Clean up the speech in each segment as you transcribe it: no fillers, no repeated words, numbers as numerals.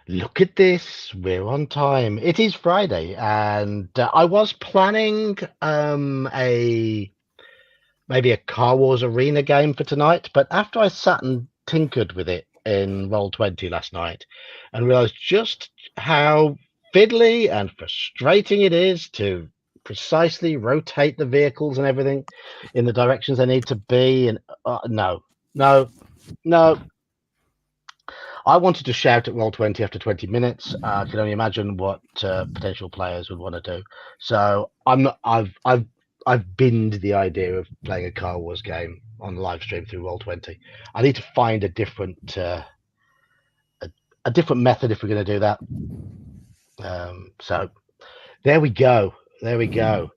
Look at this. We're on time. It is Friday, and I was planning a maybe a Car Wars Arena game for tonight, but after I sat and tinkered with it in Roll20 last night and realized just how fiddly and frustrating it is to precisely rotate the vehicles and everything in the directions they need to be, and no, no, no. I wanted to shout at Roll20 after 20 minutes. I can only imagine what potential players would want to do. So I'm not, I've binned the idea of playing a Car Wars game on live stream through Roll20. I need to find a different different method if we're going to do that. So there we go. There we go.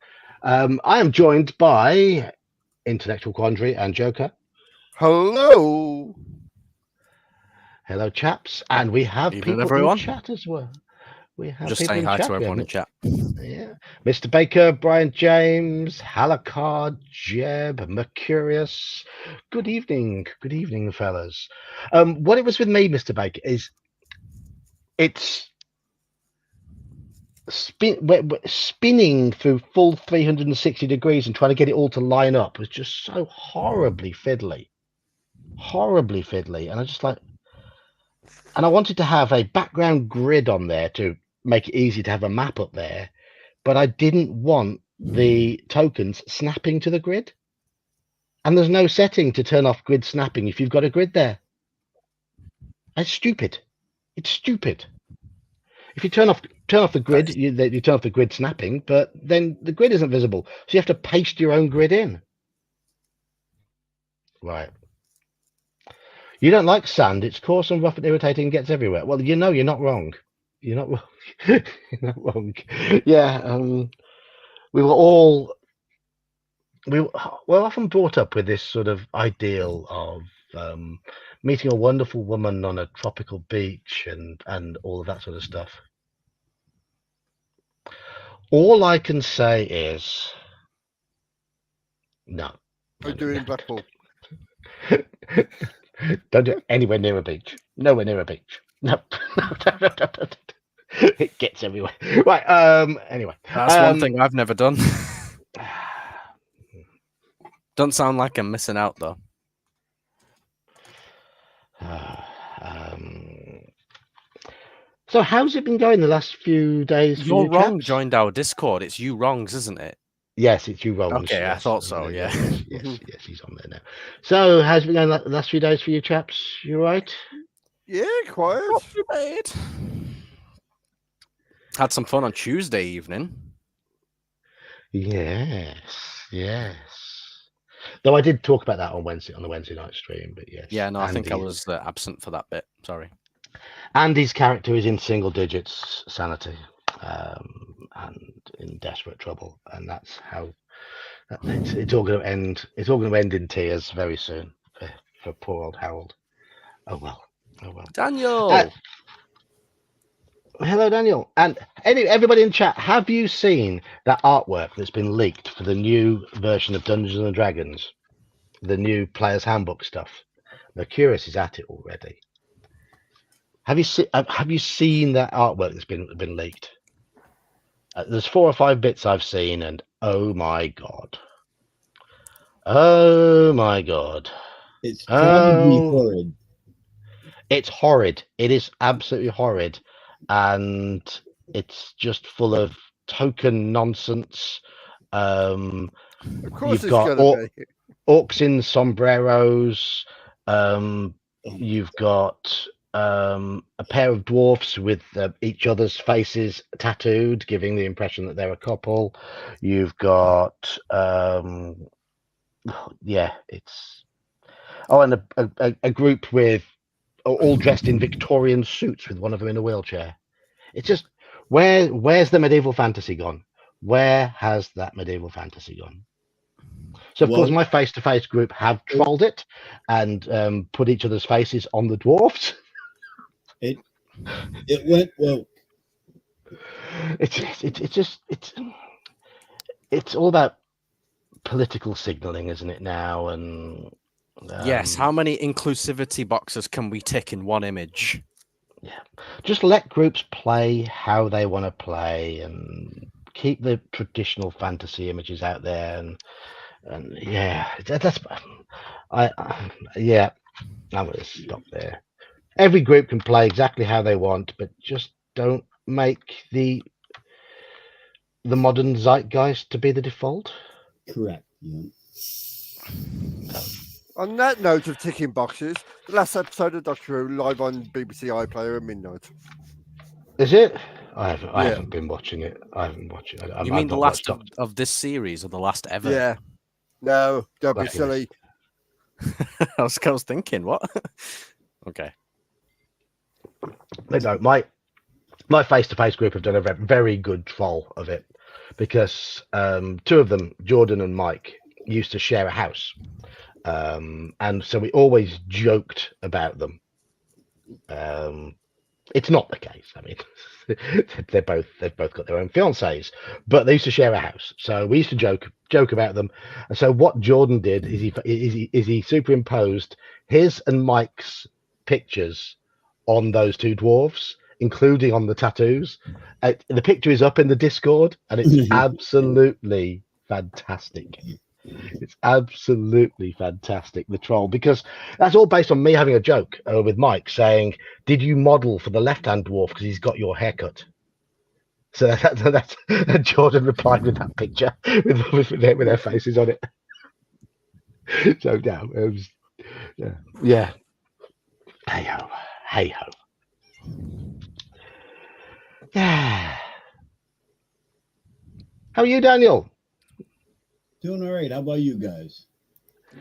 I am joined by Intellectual Quandary and Joker. Hello. Hello, chaps, and we have Evening, people everyone. in chat as well. We have Just people saying in hi chat. to everyone in chat. Yeah, Mr. Baker, Brian James, Halakard, Jeb, Mercurius. Good evening, fellas. What it was with me, Mr. Baker, is it's spinning through full 360 degrees and trying to get it all to line up was just so horribly fiddly, and I just like. And I wanted to have a background grid on there to make it easy to have a map up there, but I didn't want the tokens snapping to the grid. And there's no setting to turn off grid snapping if you've got a grid there. It's stupid. It's stupid. If you turn off the grid, you turn off the grid snapping, but then the grid isn't visible. So you have to paste your own grid in. Right. You don't like sand. It's coarse and rough and irritating and gets everywhere. Well, you're not wrong. You're not wrong. You're not wrong. Yeah. We were often brought up with this sort of ideal of meeting a wonderful woman on a tropical beach and all of that sort of stuff. All I can say is no. I do in Blackpool. Don't do it anywhere near a beach. Nowhere near a beach. No. It gets everywhere. Right. Anyway. That's one thing I've never done. Don't sound like I'm missing out though. So how's it been going the last few days? You're wrong. Chaps? Joined our Discord. It's you wrongs, isn't it? Yes, it's you wrongs. Okay, yes. I thought so. Yeah. Yes, he's on there now. So how's it been going the last few days for you chaps? You right? Yeah, quiet. Not too bad. Had some fun on Tuesday evening. Yes. Though I did talk about that on the Wednesday night stream, but yes. Yeah, no, I think I was absent for that bit. Sorry. Andy's character is in single digits sanity, and in desperate trouble, and that's how it's all going to end. It's all going to end in tears very soon for poor old Harold. Oh well. Daniel. Hello, Daniel. And everybody in chat, have you seen that artwork that's been leaked for the new version of Dungeons and Dragons? The new Player's Handbook stuff. Mercurius is at it already. Have you seen that artwork that's been leaked? There's 4 or 5 bits I've seen, and oh my god. It's probably horrid. It's horrid. It is absolutely horrid. And it's just full of token nonsense. Of course, You've got orcs in sombreros. You've got a pair of dwarfs with each other's faces tattooed, giving the impression that they're a couple. You've got and a group with all dressed in Victorian suits with one of them in a wheelchair. It's just where's the medieval fantasy gone? Where has that medieval fantasy gone? So of course my face-to-face group have trolled it and put each other's faces on the dwarfs. It went well. It's all about political signaling, isn't it now? And yes, how many inclusivity boxes can we tick in one image? Just let groups play how they want to play and keep the traditional fantasy images out there. And yeah, that's yeah. I'm going to stop there. Every group can play exactly how they want, but just don't make the modern zeitgeist to be the default. Correct. Yeah. On that note of ticking boxes, the last episode of Doctor Who live on BBC iPlayer at midnight. Is it? I Yeah. haven't been watching it. I haven't watched it. You mean the last of this series or the last ever? Yeah. No, don't be Okay. silly. I was thinking, what? Okay. They don't. My face-to-face group have done a very good troll of it because two of them, Jordan and Mike, used to share a house, and so we always joked about them. It's not the case. I mean, they've both got their own fiancés, but they used to share a house, so we used to joke about them. And so what Jordan did is he superimposed his and Mike's pictures on those two dwarves, including on the tattoos. The picture is up in the Discord, and it's absolutely fantastic. It's absolutely fantastic, the troll, because that's all based on me having a joke with Mike saying, "Did you model for the left-hand dwarf because he's got your haircut?" So that's Jordan replied with that picture with their faces on it. So no, it was, yeah. Hey ho, hey ho. Yeah. How are you, Daniel? Doing all right. How about you guys?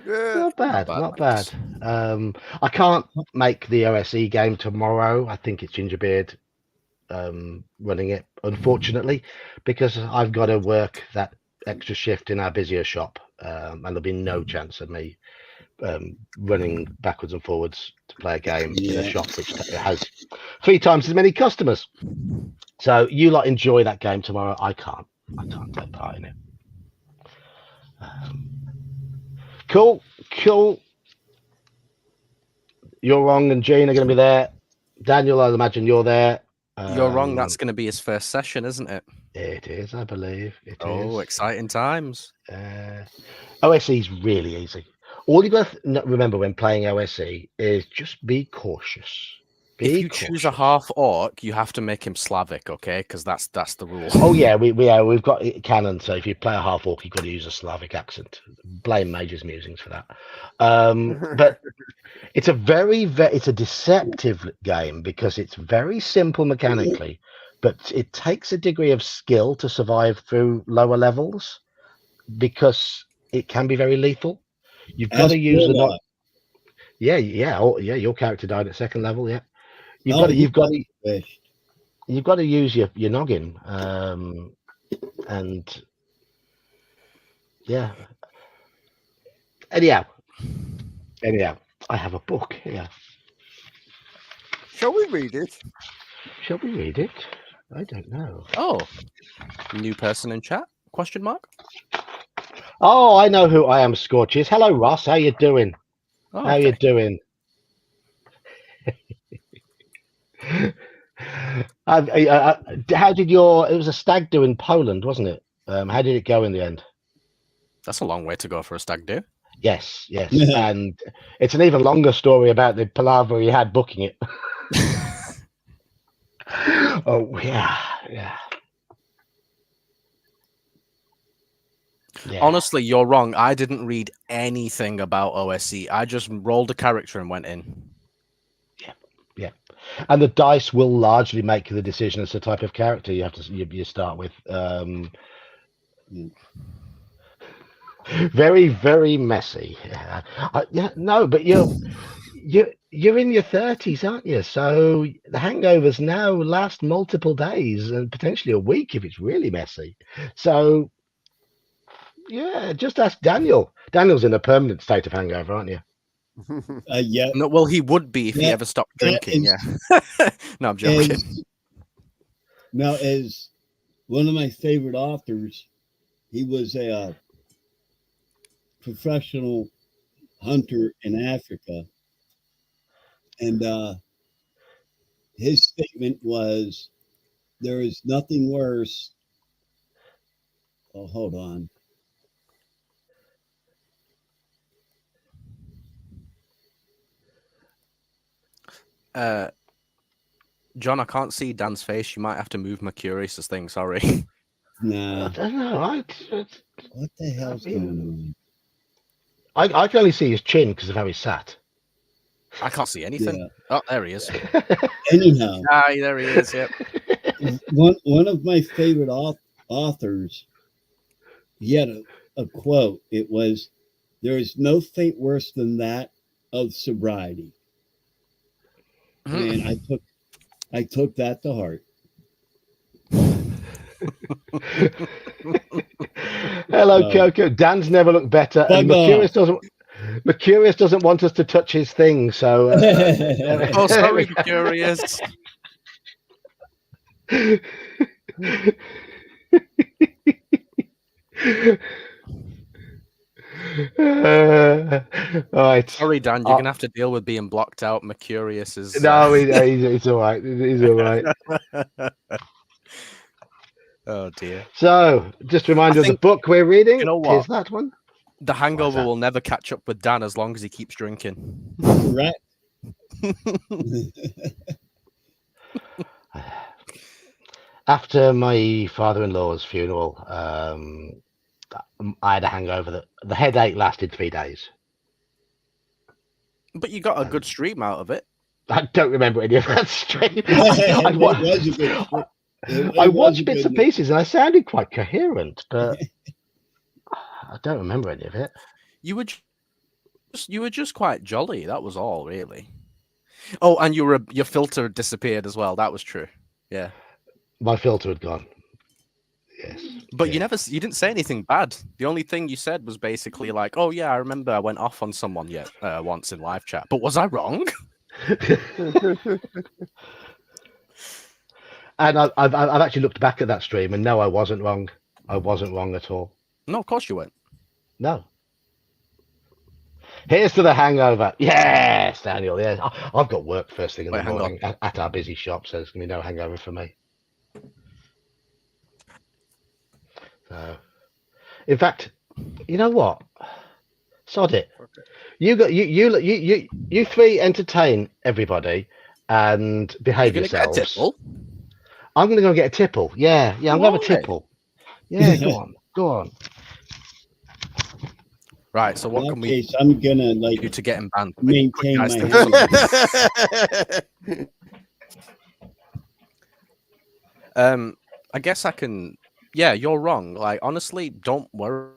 Yeah. Not bad, bad, not thanks. bad. I can't make the OSE game tomorrow. I think it's Gingerbeard running it, unfortunately, because I've got to work that extra shift in our busier shop, and there'll be no chance of me running backwards and forwards to play a game in a shop which has 3 times as many customers. So you lot enjoy that game tomorrow. I can't take part in it. Cool. You're wrong, and Gene are going to be there. Daniel, I imagine you're there. You're wrong. That's going to be his first session, isn't it? It is, I believe. It is. Oh, exciting times. OSE is really easy. All you got to remember when playing OSE is just be cautious. If you choose a half orc, you have to make him Slavic, okay? Because that's the rule. Oh yeah, we've got it canon. So if you play a half orc, you've got to use a Slavic accent. Blame Major's musings for that. But it's it's a deceptive game because it's very simple mechanically, but it takes a degree of skill to survive through lower levels because it can be very lethal. You've got to use the yeah. Your character died at 2nd level. Yeah, you've got to use your noggin. And yeah. Anyhow, I have a book here. Shall we read it? Shall we read it? I don't know. Oh, new person in chat? Question mark? Oh, I know who I am. Scorches. Hello, Ross. How you doing? Oh, How you doing? How did it was a stag do in Poland, wasn't it? How did it go in the end? That's a long way to go for a stag do. Yes. And it's an even longer story about the palaver he had booking it. Oh, yeah. Honestly, you're wrong. I didn't read anything about OSE. I just rolled a character and went in. Yeah. And the dice will largely make the decision as to the type of character you have to you start with. Very, very messy. No, but you're in your 30s, aren't you? So the hangovers now last multiple days and potentially a week if it's really messy. So yeah, just ask Daniel. Daniel's in a permanent state of hangover, aren't you? Yeah. No, well, he would be if he ever stopped drinking. Yeah. No, I'm joking. Now, as one of my favorite authors, he was a professional hunter in Africa, and his statement was, "There is nothing worse." Oh, hold on. John, I can't see Dan's face. You might have to move Mercurious's thing. Sorry. I Nah, don't know. what the hell's mean- going on? I can only see his chin because of how he's sat. I can't see anything. Yeah. Oh, there he is. Anyhow, Ah, there he is. Yep. one of my favorite authors, he had a quote. It was, "There is no fate worse than that of sobriety," and I took that to heart. Hello, No. Coco. Dan's never looked better, and Bug off. Mercurius doesn't want us to touch his thing. So, Oh, sorry, Mercurius. Right. Sorry, Dan. You're gonna have to deal with being blocked out. Mercurius is. No, he's all right. He's all right. Oh dear. So, just a reminder I of the think- book we're reading. you know Here's what? that one. The hangover that? will never catch up with Dan as long as he keeps drinking. Correct. After my father-in-law's funeral, I had a hangover. The headache lasted 3 days. But you got a good stream out of it. I don't remember any of that stream. It was a good- it I was watched a bits good- and pieces, and I sounded quite coherent, but I don't remember any of it. You were just quite jolly. That was all, really. Oh, and your filter disappeared as well. That was true. Yeah. My filter had gone. Yes, But yeah. you didn't say anything bad. The only thing you said was basically like, "Oh yeah, I remember I went off on someone once in live chat." But was I wrong? And I've actually looked back at that stream, and no, I wasn't wrong. I wasn't wrong at all. No, of course you weren't. No. Here's to the hangover. Yes, Daniel. Yes, I've got work first thing in Wait, the hang on. morning at our busy shop, so there's gonna be no hangover for me. So, in fact, you know what? Sod it. You three entertain everybody and You're behave gonna yourselves. get a tipple. I'm gonna go get a tipple. Yeah, I'm gonna have a Why? tipple. Yeah, go on. Right. So what In can that we case, I'm gonna like do to get him banned? maintain guys, my think of hand. I guess I can. Yeah, you're wrong. Like, honestly, don't worry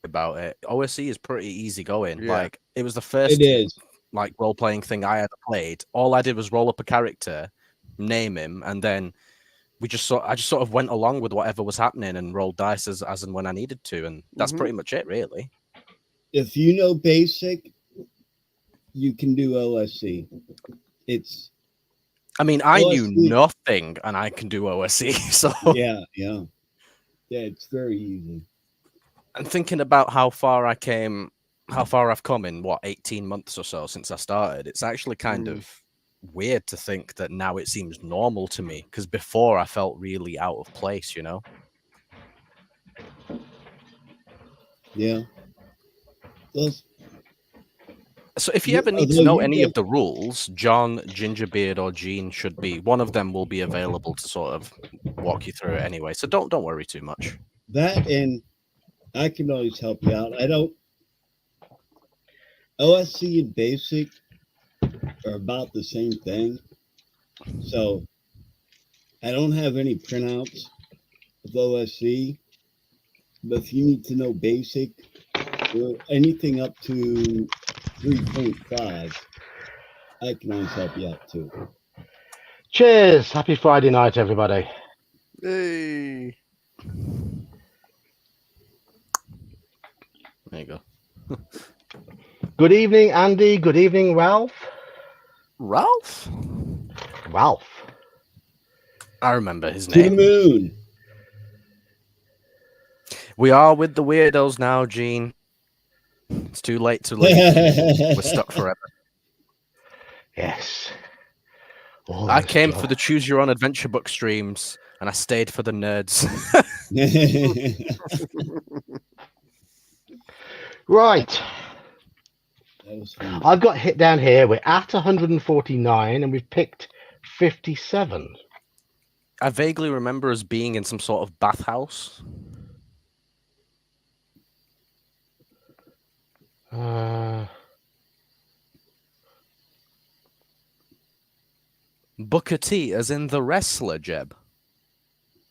about it. OSE is pretty easy going. Yeah. Like, it was the first It is. like role playing thing I ever played. All I did was roll up a character, name him, and then I just sort of went along with whatever was happening and rolled dice as and when I needed to, and that's Mhm. pretty much it, really. If you know basic, you can do OSC. It's I mean, I knew OSC nothing, and I can do OSE. So, yeah. It's very easy. and thinking about how far I've come in 18 months or so since I started, it's actually kind of weird to think that now it seems normal to me, because before I felt really out of place, you know. Yeah. Those, So if you You- ever need to although know you any don't- of the rules, John, Gingerbeard, or Gene should be one of them will be available to sort of walk you through it anyway. So don't worry too much. that and I can always help you out. I don't. OSC and basic are about the same thing. So I don't have any printouts of OSC, but if you need to know basic or anything up to 3.5, I can always help you out too. Cheers. Happy Friday night, everybody. Hey. There you go. Good evening, Andy. Good evening, Ralph. Ralph? Ralph. I remember his To the name. moon. We are with the weirdos now, Gene. It's too late to leave. We're stuck forever. Yes. All I this came joy. for the Choose Your Own Adventure book streams, and I stayed for the nerds. Right. That was fun. I've got hit down here. We're at 149 and we've picked 57. I vaguely remember us being in some sort of bathhouse. Booker T, as in the wrestler, Jeb.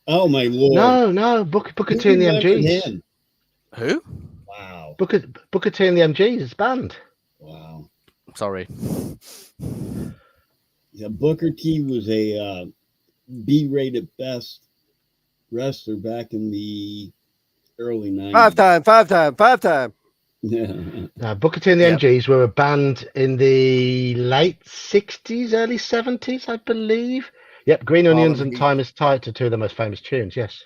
Oh my lord! No, Booker Who T and the remembered MGs. him? Who? Wow! Booker T and the MGs, it's banned. Wow! Sorry. Yeah, Booker T was a B-rated best wrestler back in the early 90s. Five time. Booker T and the Yep. MGs were banned in the late 60s, early 70s, I believe. Yep, Green Onions and Time is Tight are two of the most famous tunes, yes.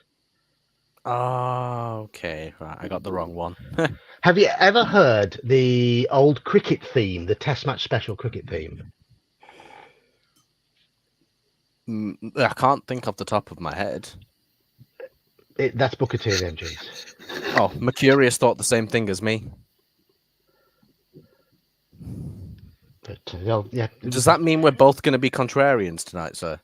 Oh, okay. Right, I got the wrong one. Have you ever heard the old cricket theme, the Test Match Special cricket theme? I can't think off the top of my head. That's Booker T and the MGs. Oh, Mercurius thought the same thing as me. But yeah. Does that mean we're both going to be contrarians tonight, sir?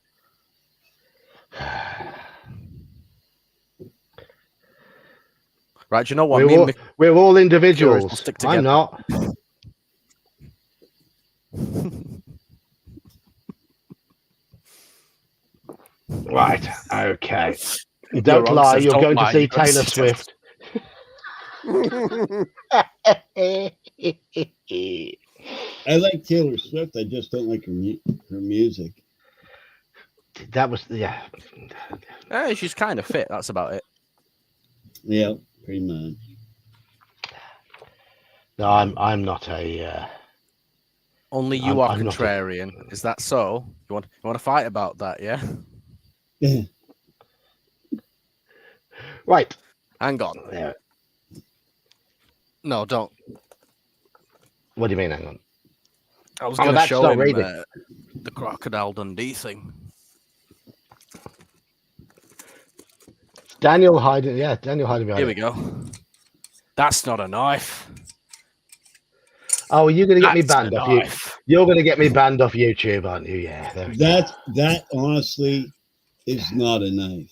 Right, do you know what? We're all individuals. will stick together. I'm not. Right. Okay. Don't wrong, lie. Seth, You're don't going lie, to see you're going to Taylor see Swift. I like Taylor Swift. I just don't like her music. That was yeah. She's kind of fit. That's about it. Yeah, pretty much. No, I'm not a. Only you are I'm not a- contrarian. Is that so? You want to fight about that? Yeah. Right. Hang on. There. No, don't. What do you mean? Hang on. I was I'm going to about to show start him reading. the Crocodile Dundee thing. Daniel hiding. Yeah, Daniel hiding behind. Here we go. That's not a knife. Oh, you're going to get me That's banned a off you. knife. You're going to get me banned off YouTube, aren't you? Yeah. There we go. That honestly is not a knife.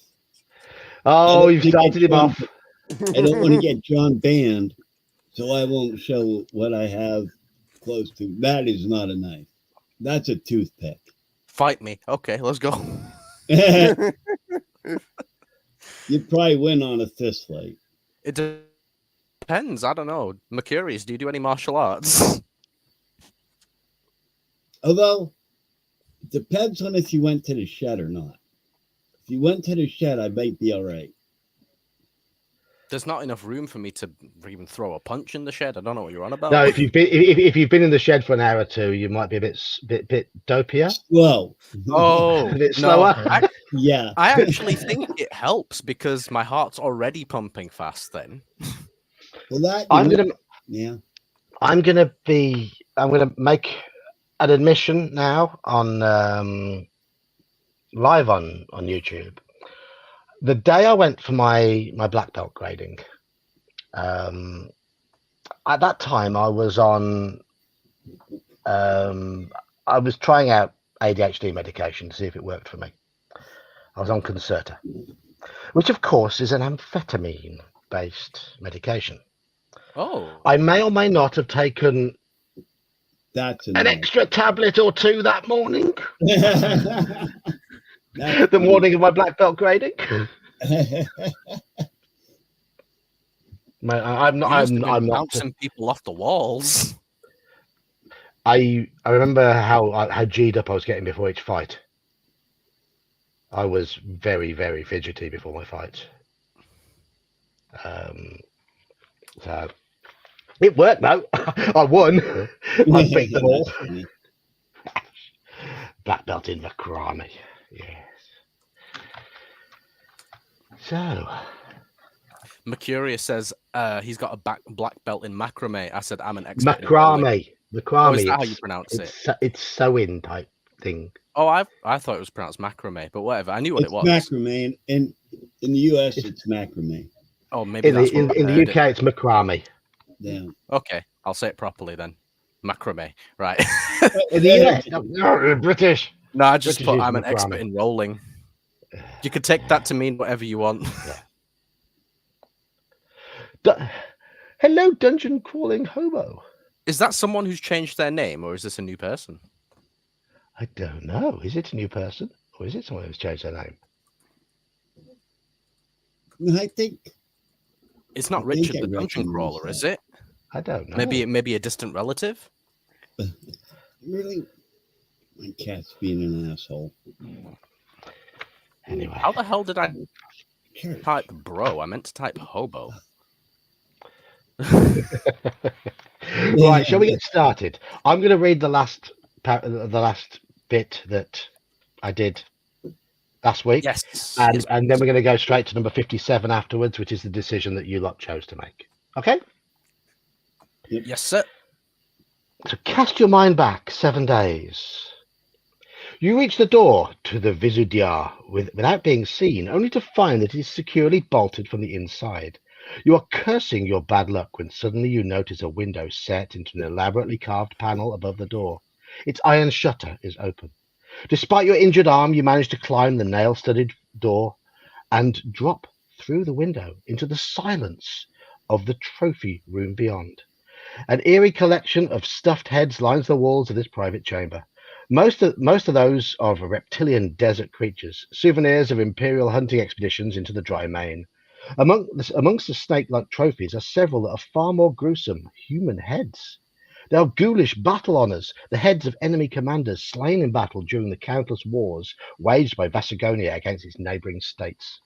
Oh, you've started him off. I don't want to get John banned, so I won't show what I have close to. That is not a knife. That's a toothpick. Fight me. Okay, let's go. You'd probably win on a fist fight. It depends. I don't know. Mercurius, do you do any martial arts? Although, it depends on if you went to the shed or not. If you went to the shed, I might be all right. There's not enough room for me to even throw a punch in the shed. I don't know what you're on about. No, if you've been in the shed for an hour or two, you might be a bit dopier. Slow. Oh, A bit slower. Yeah. I actually think it helps because my heart's already pumping fast then. Well, that I'm gonna make an admission now on live on YouTube. The day I went for my black belt grading, at that time I was on I was trying out ADHD medication to see if it worked for me. I was on Concerta, which of course is an amphetamine based medication. Oh, I may or may not have taken That's an extra tablet or two that morning. The morning of my black belt grading. I'm not bouncing people off the walls. I remember how G'd up I was getting before each fight. I was very, very fidgety before my fights. So it worked though. I won. I beat them all. Black belt in macrame. Yes. So Mercurius says he's got a black belt in macrame. I said I'm an expert. macrame. Oh, is that how Macrame. you pronounce it? It's sewing type thing. Oh, I thought it was pronounced macrame, but whatever. I knew what It's it was. macrame, and in the U.S. it's macrame. Oh, maybe In that's the what in I the heard UK, it's macrame. Yeah. Okay, I'll say it properly then. Macrame, right? In the US, no, British. No, I just British put is I'm an macrame. expert in rolling. You could take that to mean whatever you want. Hello, dungeon crawling hobo. Is that someone who's changed their name, or is this a new person? I don't know. Is it a new person, or is it someone who's changed their name? I think It's not I think Richard I the Dungeon recognize Crawler, that. is it? I don't know. Maybe a distant relative. Really, my cat's being an asshole. Anyway, How the hell did I Church. type bro? I meant to type hobo. right. Shall we get started? I'm going to read the last bit that I did last week. Yes. And, yes, and then we're going to go straight to number 57 afterwards, which is the decision that you lot chose to make. Okay? yes, sir. So cast your mind back 7 days. You reach the door to the Visudyar without being seen, only to find that it is securely bolted from the inside. You are cursing your bad luck when suddenly you notice a window set into an elaborately carved panel above the door. Its iron shutter is open. Despite your injured arm, you manage to climb the nail-studded door and drop through the window into the silence of the trophy room beyond. An eerie collection of stuffed heads lines the walls of this private chamber. Most of those of reptilian desert creatures, souvenirs of imperial hunting expeditions into the dry main. Amongst the snake-like trophies are several that are far more gruesome, human heads. They are ghoulish battle honours, the heads of enemy commanders slain in battle during the countless wars waged by Vasagonia against its neighbouring states.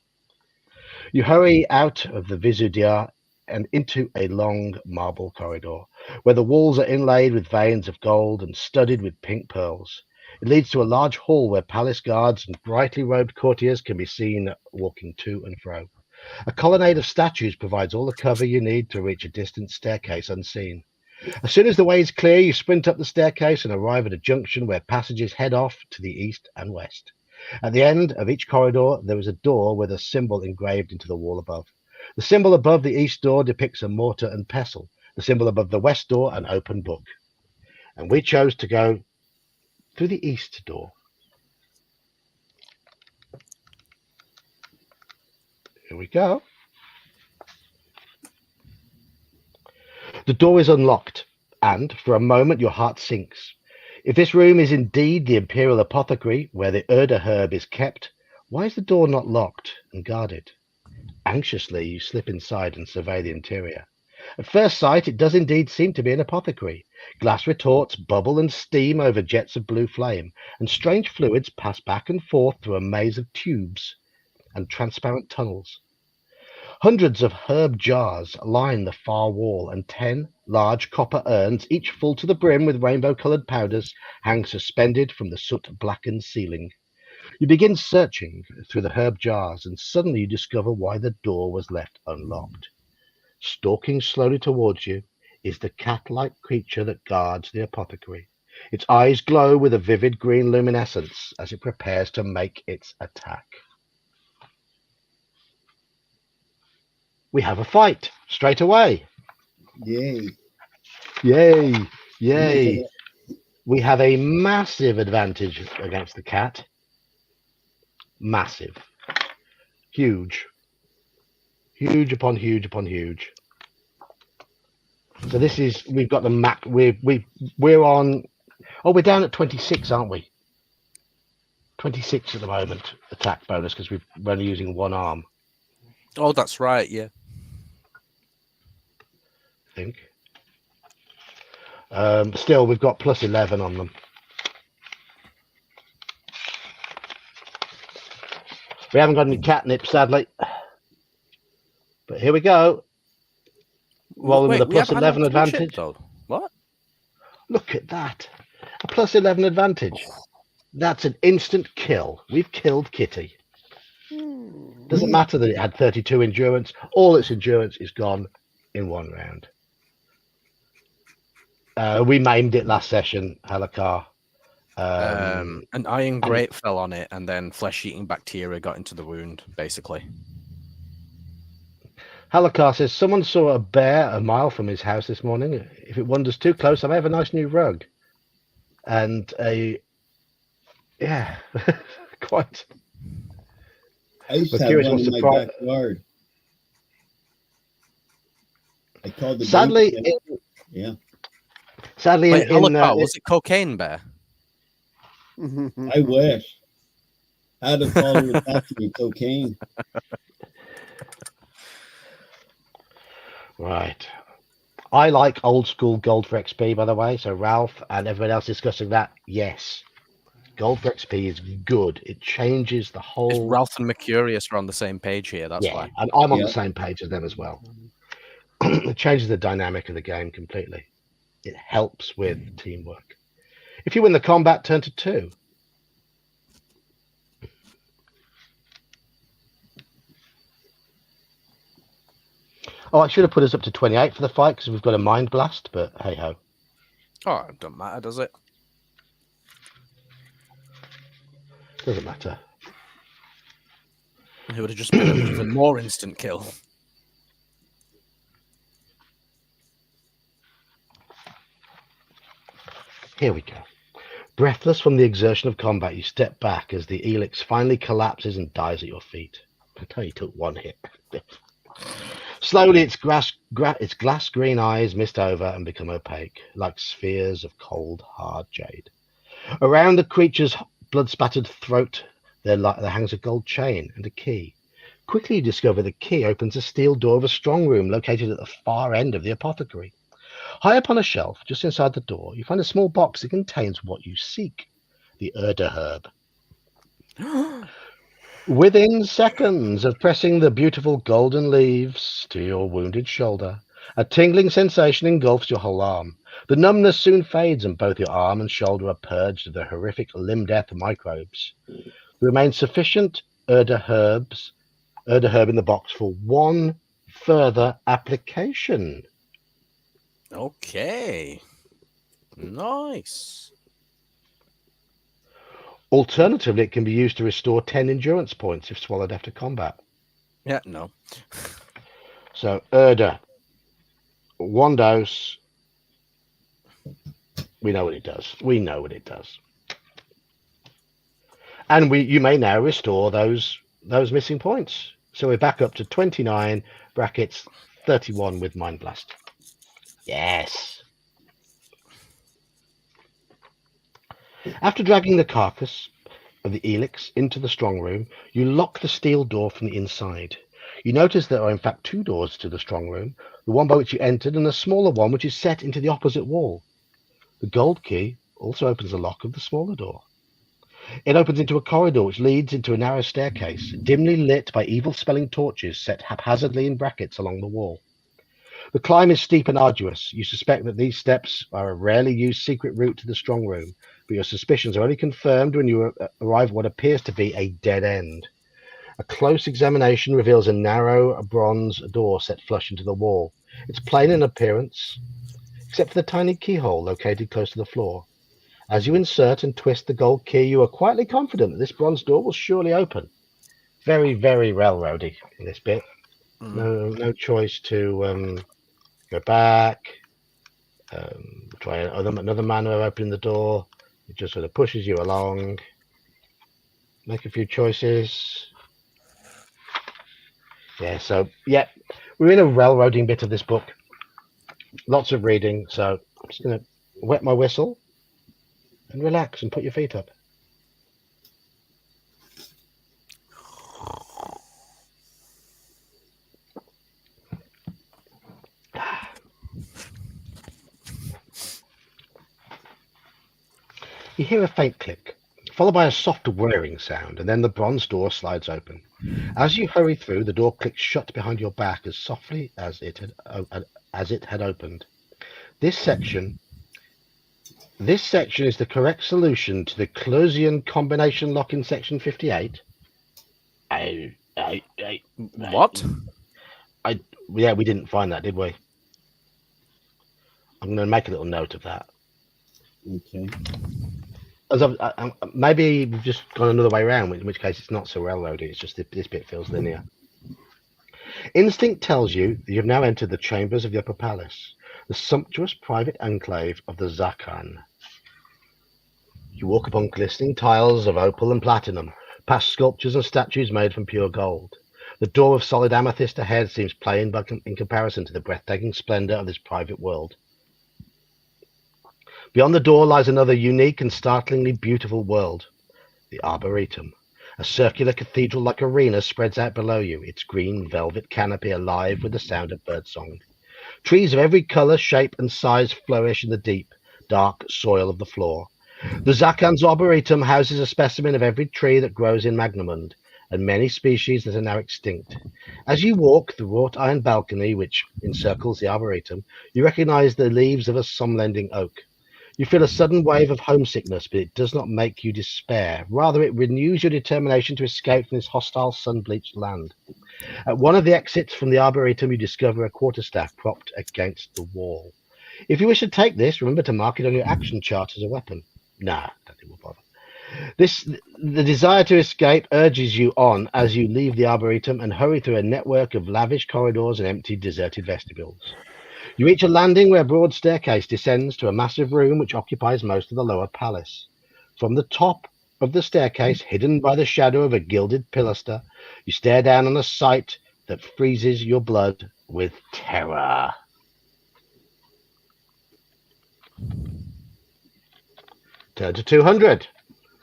You hurry out of the Visudyar and into a long marble corridor, where the walls are inlaid with veins of gold and studded with pink pearls. It leads to a large hall where palace guards and brightly robed courtiers can be seen walking to and fro. A colonnade of statues provides all the cover you need to reach a distant staircase unseen. As soon as the way is clear, you sprint up the staircase and arrive at a junction where passages head off to the east and west. At the end of each corridor, there is a door with a symbol engraved into the wall above. The symbol above the east door depicts a mortar and pestle. The symbol above the west door, an open book. And we chose to go through the east door. Here we go. The door is unlocked, and for a moment your heart sinks. If this room is indeed the Imperial Apothecary, where the Erda herb is kept, why is the door not locked and guarded? Anxiously, you slip inside and survey the interior. At first sight, it does indeed seem to be an apothecary. Glass retorts bubble and steam over jets of blue flame, and strange fluids pass back and forth through a maze of tubes and transparent tunnels. Hundreds of herb jars line the far wall, and 10 large copper urns, each full to the brim with rainbow-coloured powders, hang suspended from the soot-blackened ceiling. You begin searching through the herb jars, and suddenly you discover why the door was left unlocked. Stalking slowly towards you is the cat-like creature that guards the apothecary. Its eyes glow with a vivid green luminescence as it prepares to make its attack. We have a fight straight away. Yay. Yay, yay. We have a massive advantage against the cat. Massive. Huge. Huge upon huge upon huge. So this is, we've got the map. We're on, we're down at 26, aren't we? 26 at the moment, attack bonus, because we're only using one arm, Oh, that's right. Yeah. I think. Still, we've got plus 11 on them. We haven't got any catnip, sadly. But here we go. Rolling with a we haven't plus had 11 any shit, advantage. though. What? Look at that. A plus 11 advantage. That's an instant kill. We've killed Kitty. Doesn't matter that it had 32 endurance. All its endurance is gone in one round. We maimed it last session, Halakar. An iron grate fell on it, and then flesh-eating bacteria got into the wound, basically. Halakar says, someone saw a bear a mile from his house this morning. If it wanders too close, I may have a nice new rug. And yeah, quite. I used But to have curious one what's in the my backyard. I called the Sadly, babysitter. Yeah. Sadly, Wait, Halakar, was it cocaine bear? I wish. I'd have called her after cocaine. Right. I like old school gold for XP, by the way. So Ralph and everyone else discussing that, yes. Gold for XP is good. It changes the It's whole... Ralph and Mercurius are on the same page here, that's why. And I'm on Yeah. the same page as them as well. It changes the dynamic of the game completely. It helps with teamwork. If you win the combat, turn to 2. Oh, I should have put us up to 28 for the fight because we've got a mind blast, but hey ho. Oh, it doesn't matter, does it? Doesn't matter. It would have just been an even more instant kill. Here we go. Breathless from the exertion of combat, you step back as the Elix finally collapses and dies at your feet. I tell you, took one hit. Slowly, its glass green eyes mist over and become opaque, like spheres of cold, hard jade. Around the creature's blood-spattered throat, there hangs a gold chain and a key. Quickly, you discover the key opens a steel door of a strong room located at the far end of the apothecary. High up on a shelf, just inside the door, you find a small box that contains what you seek, the Erda herb. Within seconds of pressing the beautiful golden leaves to your wounded shoulder, a tingling sensation engulfs your whole arm. The numbness soon fades and both your arm and shoulder are purged of the horrific limb death microbes. There remains sufficient Erda herb in the box for one further application. Okay. Nice. Alternatively, it can be used to restore 10 endurance points if swallowed after combat. Yeah, no. So, Erda, 1 dose. We know what it does. We know what it does. And you may now restore those missing points. So we're back up to 29 brackets 31 with Mind Blast. Yes. After dragging the carcass of the Elix into the strong room, you lock the steel door from the inside. You notice there are in fact 2 doors to the strong room, the one by which you entered and a smaller one which is set into the opposite wall. The gold key also opens the lock of the smaller door. It opens into a corridor which leads into a narrow staircase, dimly lit by evil-spelling torches set haphazardly in brackets along the wall. The climb is steep and arduous. You suspect that these steps are a rarely used secret route to the strong room, but your suspicions are only confirmed when you arrive at what appears to be a dead end. A close examination reveals a narrow bronze door set flush into the wall. It's plain in appearance, except for the tiny keyhole located close to the floor. As you insert and twist the gold key, you are quietly confident that this bronze door will surely open. Very, very railroady in this bit. No choice to go back, try another manner of opening the door. It just sort of pushes you along. Make a few choices. Yeah, so, yeah, we're in a railroading bit of this book. Lots of reading, so I'm just going to wet my whistle and relax and put your feet up. You hear a faint click, followed by a soft whirring sound, and then the bronze door slides open. As you hurry through, the door clicks shut behind your back as softly as it had opened. This section is the correct solution to the Closian combination lock in section 58. What? Yeah, we didn't find that, did we? I'm going to make a little note of that. Okay. Maybe we've just gone another way around, in which case it's not so railroady. It's just this bit feels linear. Instinct tells you that you've now entered the chambers of the Upper Palace, the sumptuous private enclave of the Zakan. You walk upon glistening tiles of opal and platinum, past sculptures and statues made from pure gold. The door of solid amethyst ahead seems plain in comparison to the breathtaking splendor of this private world. Beyond the door lies another unique and startlingly beautiful world, the Arboretum. A circular cathedral-like arena spreads out below you, its green velvet canopy alive with the sound of birdsong. Trees of every color, shape, and size flourish in the deep, dark soil of the floor. The Zakan's Arboretum houses a specimen of every tree that grows in Magnamund, and many species that are now extinct. As you walk the wrought iron balcony which encircles the Arboretum, you recognize the leaves of a sun-lending oak. You feel a sudden wave of homesickness, but it does not make you despair. Rather, it renews your determination to escape from this hostile, sun-bleached land. At one of the exits from the Arboretum, you discover a quarterstaff propped against the wall. If you wish to take this, remember to mark it on your action chart as a weapon. Nah, don't think we'll bother. The desire to escape urges you on as you leave the Arboretum and hurry through a network of lavish corridors and empty, deserted vestibules. You reach a landing where a broad staircase descends to a massive room which occupies most of the lower palace. From the top of the staircase, hidden by the shadow of a gilded pilaster, you stare down on a sight that freezes your blood with terror. Turn to 200.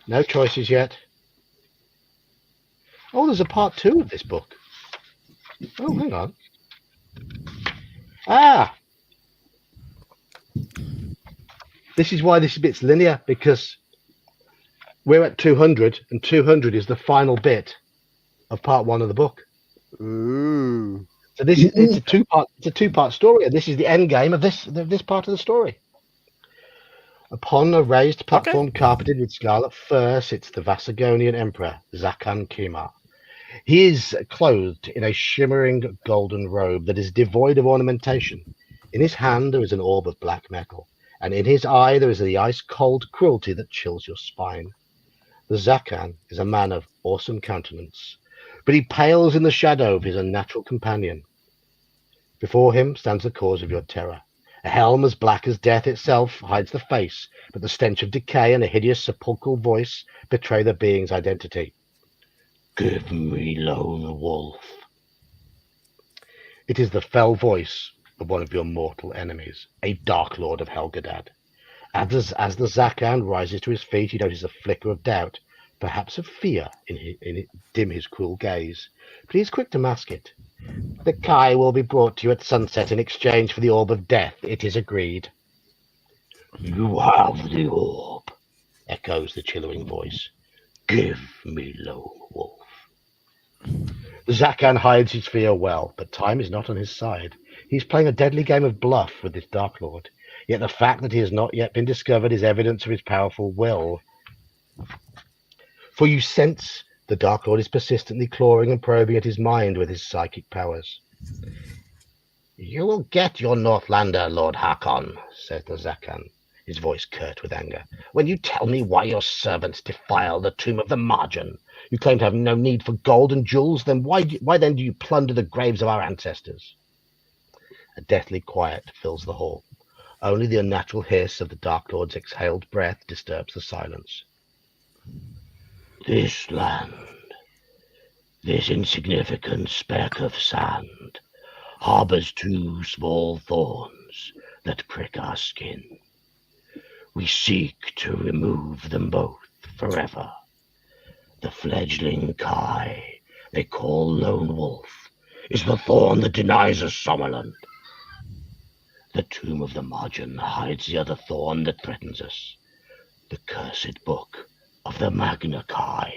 No choices yet. Oh, there's a part 2 of this book. Oh, hang on. Ah! This is why this bit's linear, because we're at 200, and 200 is the final bit of part 1 of the book. Ooh. So this is it's a two-part story, and this is the end game of this part of the story. Upon a raised platform carpeted with scarlet fur sits the Vasagonian Emperor, Zakan Kimar. He is clothed in a shimmering golden robe that is devoid of ornamentation. In his hand there is an orb of black metal, and in his eye there is the ice-cold cruelty that chills your spine. The Zakan is a man of awesome countenance, but he pales in the shadow of his unnatural companion. Before him stands the cause of your terror. A helm as black as death itself hides the face, but the stench of decay and a hideous sepulchral voice betray the being's identity. Give me lone wolf. It is the fell voice of one of your mortal enemies, a Dark Lord of Helgadad. As the Zakan rises to his feet, you notice a flicker of doubt, perhaps of fear, dim his cruel gaze, but he is quick to mask it. The Kai will be brought to you at sunset in exchange for the Orb of Death. It is agreed. You have the orb, echoes the chilling voice. Give me lone wolf. The Zakan hides his fear well, but time is not on his side. He's playing a deadly game of bluff with this Dark Lord. Yet the fact that he has not yet been discovered is evidence of his powerful will. For you sense the Dark Lord is persistently clawing and probing at his mind with his psychic powers. You will get your Northlander, Lord Hakon, says the Zakan, his voice curt with anger, when you tell me why your servants defile the tomb of the Margin. You claim to have no need for gold and jewels, then why then do you plunder the graves of our ancestors? A deathly quiet fills the hall. Only the unnatural hiss of the Dark Lord's exhaled breath disturbs the silence. This land, this insignificant speck of sand, harbors 2 small thorns that prick our skin. We seek to remove them both forever. The fledgling Kai they call Lone Wolf is the thorn that denies us Summerland. The tomb of the Margin hides the other thorn that threatens us, the cursed book of the Magna Kai.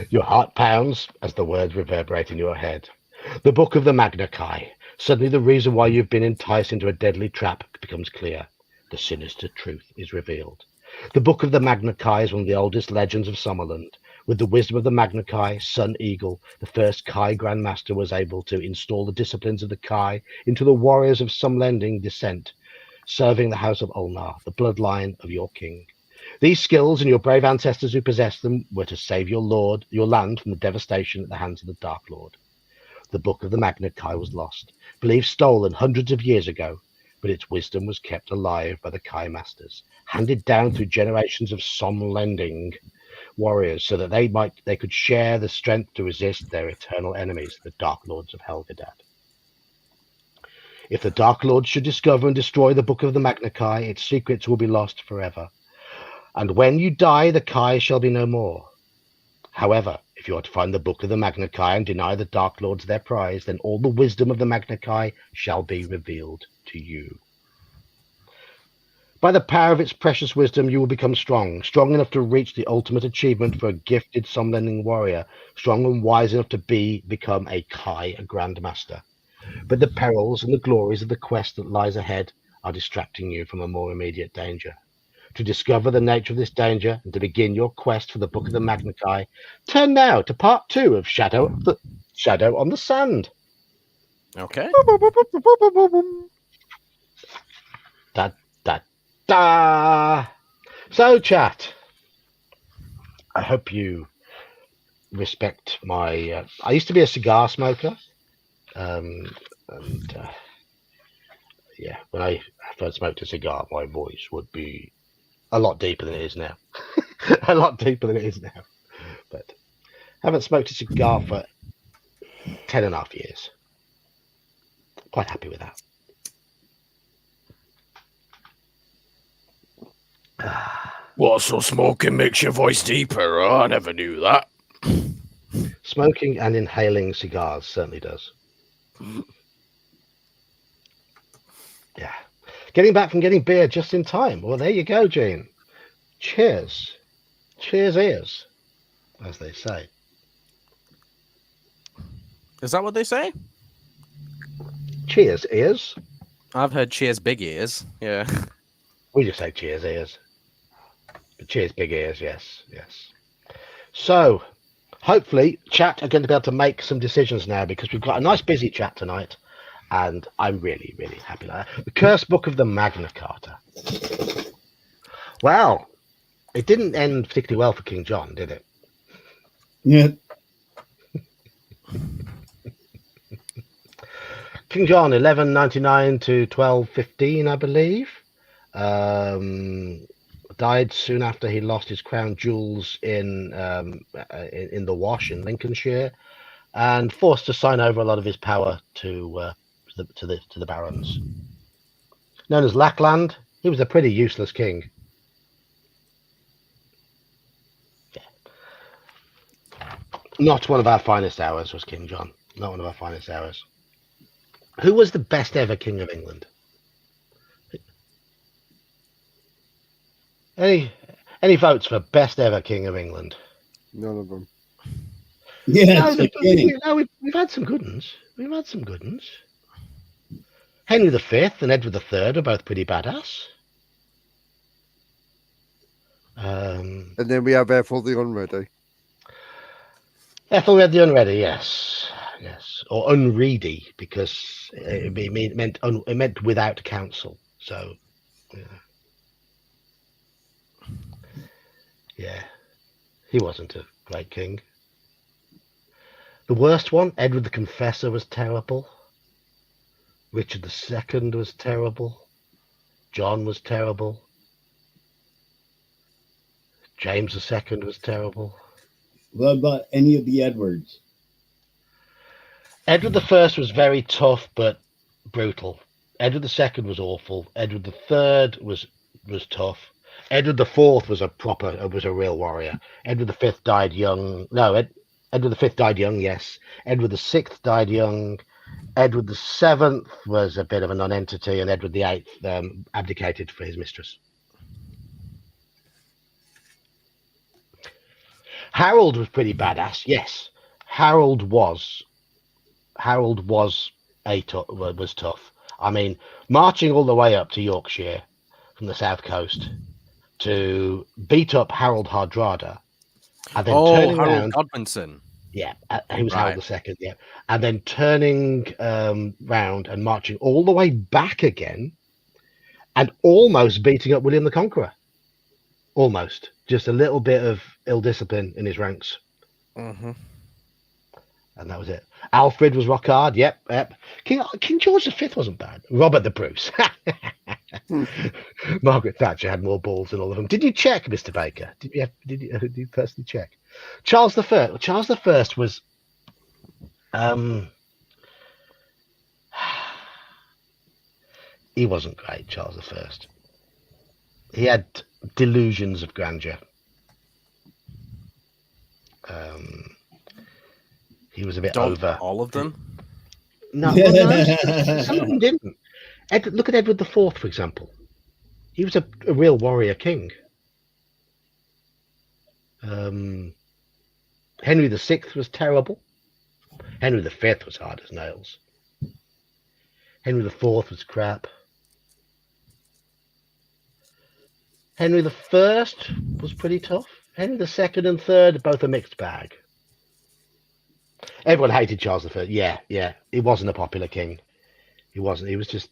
Your heart pounds as the words reverberate in your head. The book of the Magna Kai. Suddenly the reason why you've been enticed into a deadly trap becomes clear. The sinister truth is revealed. The book of the Magna Kai is one of the oldest legends of Summerland. With the wisdom of the Magna Chi, Sun Eagle, the first Kai Grandmaster was able to install the disciplines of the Kai into the warriors of Sumlending descent, serving the House of Ulnar, the bloodline of your king. These skills and your brave ancestors who possessed them were to save your land from the devastation at the hands of the Dark Lord. The book of the Magna Chi was lost, believed stolen hundreds of years ago, but its wisdom was kept alive by the Kai Masters, handed down through generations of Somlending warriors so that they could share the strength to resist their eternal enemies, the Dark Lords of Helgadad. If the Dark Lords should discover and destroy the book of the Magna Chi, its secrets will be lost forever. And when you die, the Kai shall be no more. However, if you are to find the book of the Magna Chi and deny the Dark Lords their prize, then all the wisdom of the Magna Chi shall be revealed to you. By the power of its precious wisdom, you will become strong enough to reach the ultimate achievement for a gifted Somlending warrior, strong and wise enough to become a Kai, a Grandmaster. But the perils and the glories of the quest that lies ahead are distracting you from a more immediate danger. To discover the nature of this danger and to begin your quest for the Book of the Magna Chi, turn now to part 2 of Shadow on the Sand. Okay. Da, da, da. So, chat, I hope you respect my... I used to be a cigar smoker. Yeah, when I first smoked a cigar, my voice would be a lot deeper than it is now. A lot deeper than it is now. But I haven't smoked a cigar for 10.5 years. Quite happy with that. What, so smoking makes your voice deeper? Oh, I never knew that. Smoking and inhaling cigars certainly does. Yeah. Getting back from getting beer just in time. Well, there you go, Gene. Cheers. Cheers ears, as they say. Is that what they say? Cheers ears. I've heard cheers big ears. Yeah. We just say cheers ears. But cheers big ears, yes, yes. So, hopefully, chat are going to be able to make some decisions now because we've got a nice busy chat tonight. And I'm really, really happy like that. The Cursed Book of the Magna Carta. Well, it didn't end particularly well for King John, did it? Yeah. King John, 1199 to 1215, I believe. Died soon after he lost his crown jewels in the Wash in Lincolnshire, and forced to sign over a lot of his power to the barons. Known as Lackland, he was a pretty useless king. Yeah. Not one of our finest hours was King John. Not one of our finest hours. Who was the best ever king of England? Any votes for best ever king of England? None of them. Yeah. We've had some good ones. We've had some good ones. Henry V and Edward III are both pretty badass. And then we have Ethel the Unready. Ethelred the Unready, yes, yes, or unready because it meant without counsel. So, yeah, he wasn't a great king. The worst one, Edward the Confessor, was terrible. Richard II was terrible. John was terrible. James II was terrible. What about any of the Edwards? Edward I was very tough but brutal. Edward II was awful. Edward III was tough. Edward IV was a real warrior. Edward V died young. No, Edward V died young. Yes. Edward VI died young. Edward VII was a bit of a non-entity, and Edward VIII abdicated for his mistress. Harold was pretty badass. Yes, Harold was tough. I mean, marching all the way up to Yorkshire from the south coast to beat up Harold Hardrada and then Oh, turning Harold around. Godwinson. Yeah, he was Right. Harold II. Yeah, and then turning round and marching all the way back again, and almost beating up William the Conqueror. Almost, just a little bit of ill discipline in his ranks, Mm-hmm. and that was it. Alfred was rock hard. Yep. King George V wasn't bad. Robert the Bruce. Margaret Thatcher had more balls than all of them. Did you check, Mr. Baker? Did you personally check? Charles I. Charles I was he wasn't great. Charles I. He had delusions of grandeur. He was a bit Don't over. all of them. No, well, no, some of them didn't. Look at Edward IV, for example. He was a real warrior king. Henry VI was terrible. Henry V was hard as nails. Henry IV was crap. Henry I was pretty tough. Henry II and III, both a mixed bag. Everyone hated Charles I. Yeah. He wasn't a popular king. He wasn't. He was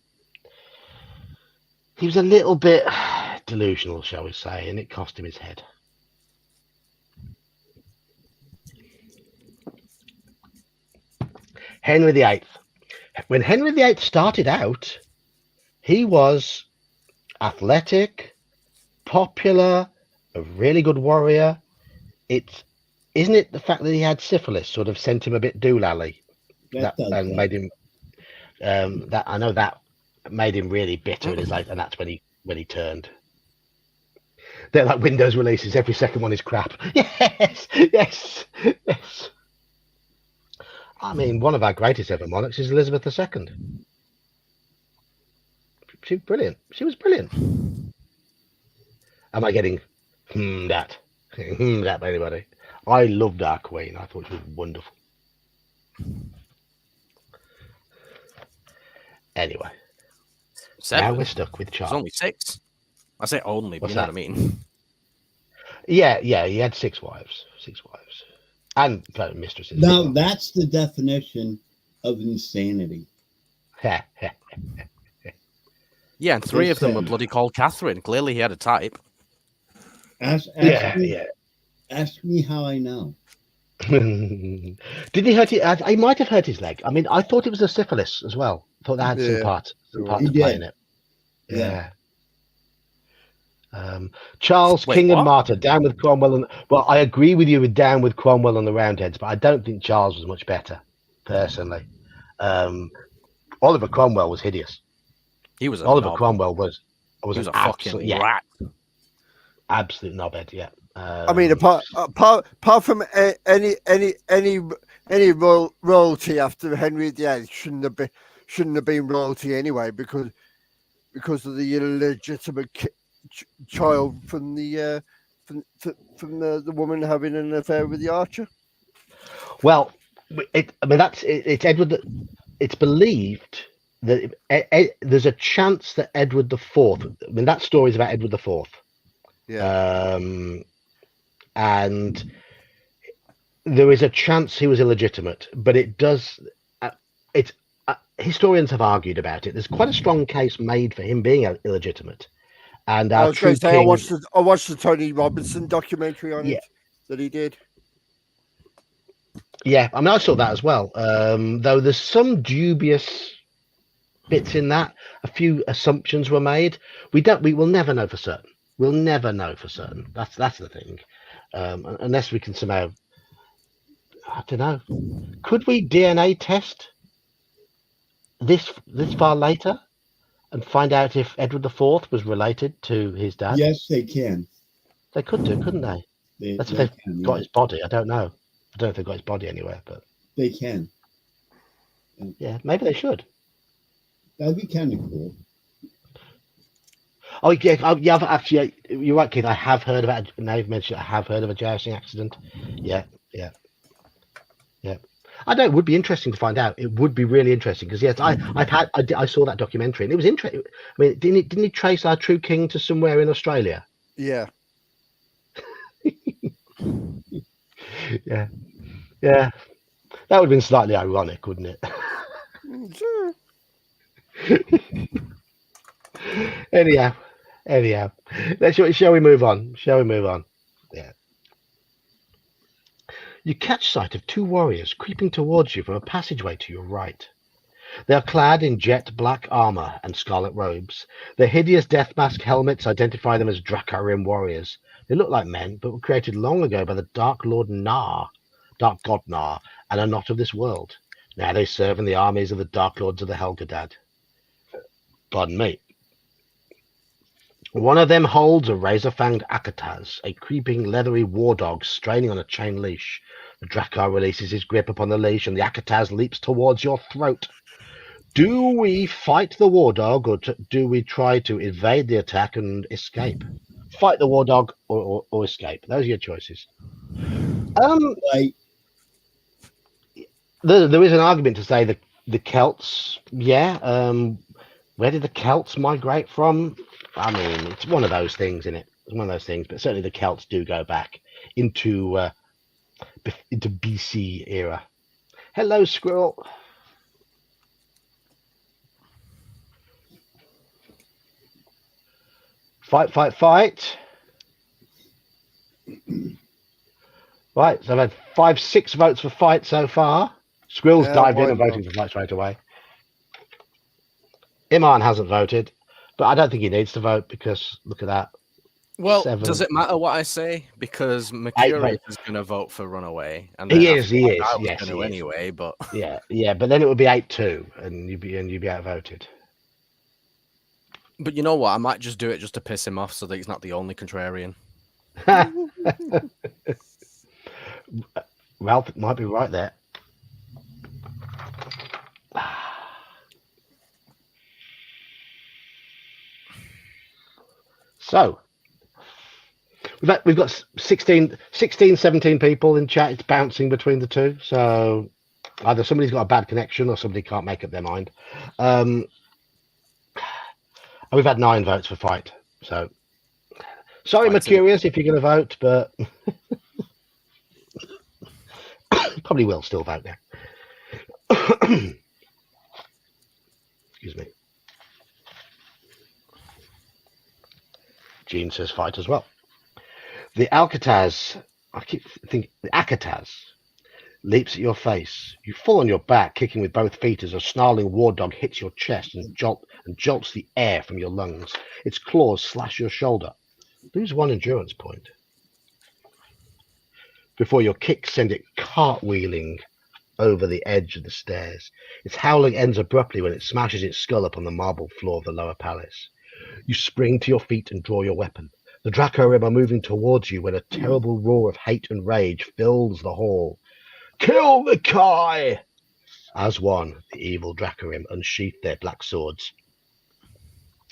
a little bit delusional, shall we say, and it cost him his head. Henry VIII. When Henry VIII started out, he was athletic, popular, a really good warrior. Isn't it the fact that he had syphilis sort of sent him a bit doolally? And made him that made him really bitter in his life, and that's when he turned. They're like Windows releases, every second one is crap. Yes. I mean, one of our greatest ever monarchs is Elizabeth II. She was brilliant. Am I getting that by anybody? I loved our queen. I thought she was wonderful. Anyway, now we're stuck with Charles. There's only 6. I say only, but What's you know that? what I mean. Yeah, he had 6 wives. And mistresses. Now, that's the definition of insanity. Yeah, and 3 of them were bloody called Catherine. Clearly, he had a type. Ask me how I know. Did he hurt it? He might have hurt his leg. I mean, I thought it was a syphilis as well. I thought that had some part to play in it. Yeah. Charles, King and Martyr, down with Cromwell. Well, I agree with you with down with Cromwell and the Roundheads, but I don't think Charles was much better, personally. Oliver Cromwell was hideous. He was Cromwell was an a fucking rat. Absolute knobhead, yeah. I mean, apart from any royalty after Henry VIII shouldn't have been royalty anyway, because of the illegitimate child from the woman having an affair with the archer. Well, it's Edward. It's believed that there's a chance that Edward IV. I mean, that story is about Edward IV. Yeah. And there is a chance he was illegitimate, but it does. Historians have argued about it. There's quite a strong case made for him being illegitimate. And I was going to say, I watched the Tony Robinson documentary on it that he did. Yeah, I mean, I saw that as well. Though there's some dubious bits in that. A few assumptions were made. We will never know for certain. We'll never know for certain. That's the thing. Unless we can somehow, I don't know. Could we DNA test this far later and find out if Edward IV was related to his dad? Yes, they can. They could do, couldn't they? That's if they've got his body. I don't know. I don't know if they've got his body anywhere, but they can. Yeah, maybe they should. That'd be kind of cool. Oh yeah, actually, you're right, Keith. I have heard about. Now you've mentioned, I have heard of a jousting accident. Yeah. I know it would be interesting to find out. It would be really interesting because yes, I saw that documentary and it was interesting. I mean, didn't he trace our true king to somewhere in Australia? Yeah. Yeah, yeah. That would have been slightly ironic, wouldn't it? Sure. anyhow, anyhow. Shall we move on? Shall we move on? Yeah. You catch sight of two warriors creeping towards you from a passageway to your right. They are clad in jet black armor and scarlet robes. Their hideous death mask helmets identify them as Dracarim warriors. They look like men, but were created long ago by the Dark Lord Nar, Dark God Nar, and are not of this world. Now they serve in the armies of the Dark Lords of the Helgadad. Pardon me. One of them holds a razor-fanged Akataz, a creeping, leathery war dog straining on a chain leash. The Drakkar releases his grip upon the leash, and the Akataz leaps towards your throat. Do we fight the war dog, or do we try to evade the attack and escape? Fight the war dog or escape. Those are your choices. Like, There is an argument to say that the Celts, yeah. Where did the Celts migrate from? I mean, it's one of those things, isn't it? It's one of those things. But certainly the Celts do go back into BC era. Hello, squirrel. Fight, fight, fight. Right, so I've had 6 votes for fight so far. Squirrel's Yeah, dived in why and voting for fight straight away. Iman hasn't voted, but I don't think he needs to vote because look at that. Well, 7. does it matter what I say? Because Mercurius is going to vote for Runaway, and then He I is. feel like Yes, I was he going to is. anyway. But Yeah. But then it would be 8-2, and you'd be outvoted. But you know what? I might just do it just to piss him off, so that he's not the only contrarian. Ralph might be right there. So we've got 16, 17 people in chat. It's bouncing between the two. So either somebody's got a bad connection or somebody can't make up their mind. And we've had 9 votes for fight. So sorry, Mercurius, if you're going to vote, but probably will still vote now. Excuse me. Gene says fight as well. The Alcatraz, I keep thinking, the Akataz leaps at your face. You fall on your back, kicking with both feet as a snarling war dog hits your chest and jolts the air from your lungs. Its claws slash your shoulder. Lose 1 endurance point. Before your kicks send it cartwheeling over the edge of the stairs. Its howling ends abruptly when it smashes its skull upon the marble floor of the lower palace. You spring to your feet and draw your weapon. The Dracorim are moving towards you when a terrible roar of hate and rage fills the hall. Kill the Kai! As one, the evil Dracorim unsheath their black swords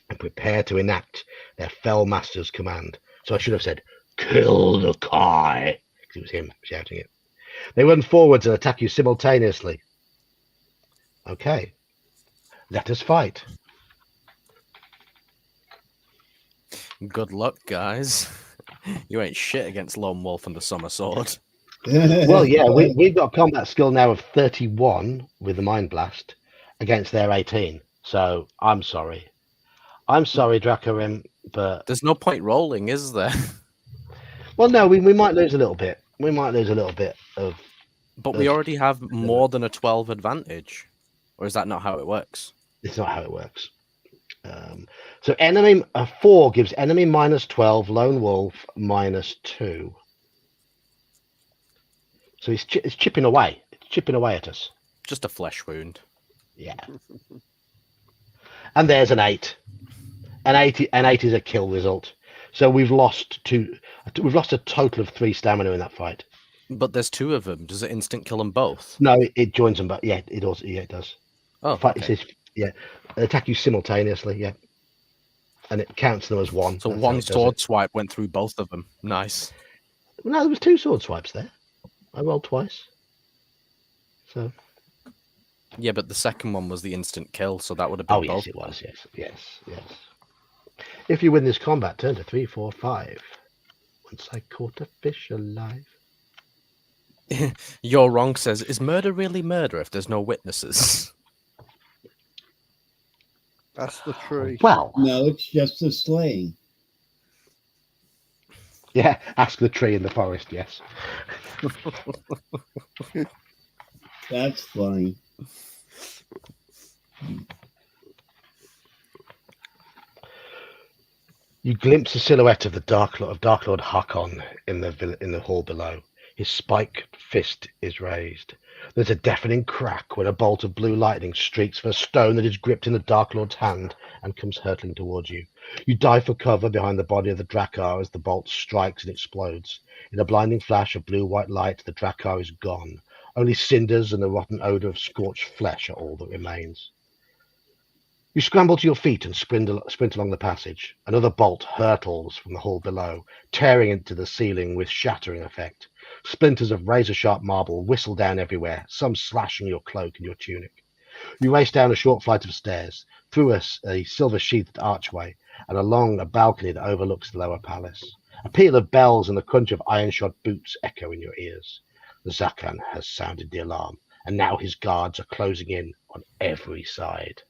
and prepare to enact their fell master's command. So I should have said, kill the Kai, because it was him shouting it. They run forwards and attack you simultaneously. Okay, let us fight. Good luck, guys. You ain't shit against Lone Wolf and the Summer Sword. Well, yeah, we've got a combat skill now of 31 with the Mind Blast against their 18. So I'm sorry. I'm sorry, Dracorim, but... There's no point rolling, is there? Well, no, we might lose a little bit. We might lose a little bit of... But we already have more than a 12 advantage. Or is that not how it works? It's not how it works. So enemy 4 gives enemy -12, Lone Wolf -2. So it's chipping away. It's chipping away at us. Just a flesh wound. Yeah. And there's an 8. An 8 is a kill result. So we've lost a total of 3 stamina in that fight. But there's 2 of them. Does it instant kill them both? No, it joins them, but yeah, it also it does. Oh, Fight, okay. It says, yeah, they attack you simultaneously, yeah, and it counts them as 1. So That's how one it does sword it. swipe went through both of them. Nice. No, there was 2 sword swipes there. I rolled twice. So. Yeah, but the second one was the instant kill, so that would have been Oh both. yes, it was. Yes. If you win this combat, turn to 3, 4, 5. Once I caught a fish alive. You're wrong says, is murder really murder if there's no witnesses? That's the tree. Well, No, it's just a slaying. yeah, ask the tree in the forest, yes. That's funny. You glimpse the silhouette of the Dark Lord Hakon in the hall below. His spiked fist is raised. There's a deafening crack when a bolt of blue lightning streaks for a stone that is gripped in the Dark Lord's hand and comes hurtling towards you. You dive for cover behind the body of the Drakkar as the bolt strikes and explodes. In a blinding flash of blue-white light, the Drakkar is gone. Only cinders and the rotten odor of scorched flesh are all that remains. You scramble to your feet and sprint along the passage. Another bolt hurtles from the hall below, tearing into the ceiling with shattering effect. Splinters of razor-sharp marble whistle down everywhere, some slashing your cloak and your tunic. You race down a short flight of stairs, through a silver-sheathed archway, and along a balcony that overlooks the lower palace. A peal of bells and the crunch of iron-shod boots echo in your ears. The Zakan has sounded the alarm, and now his guards are closing in on every side.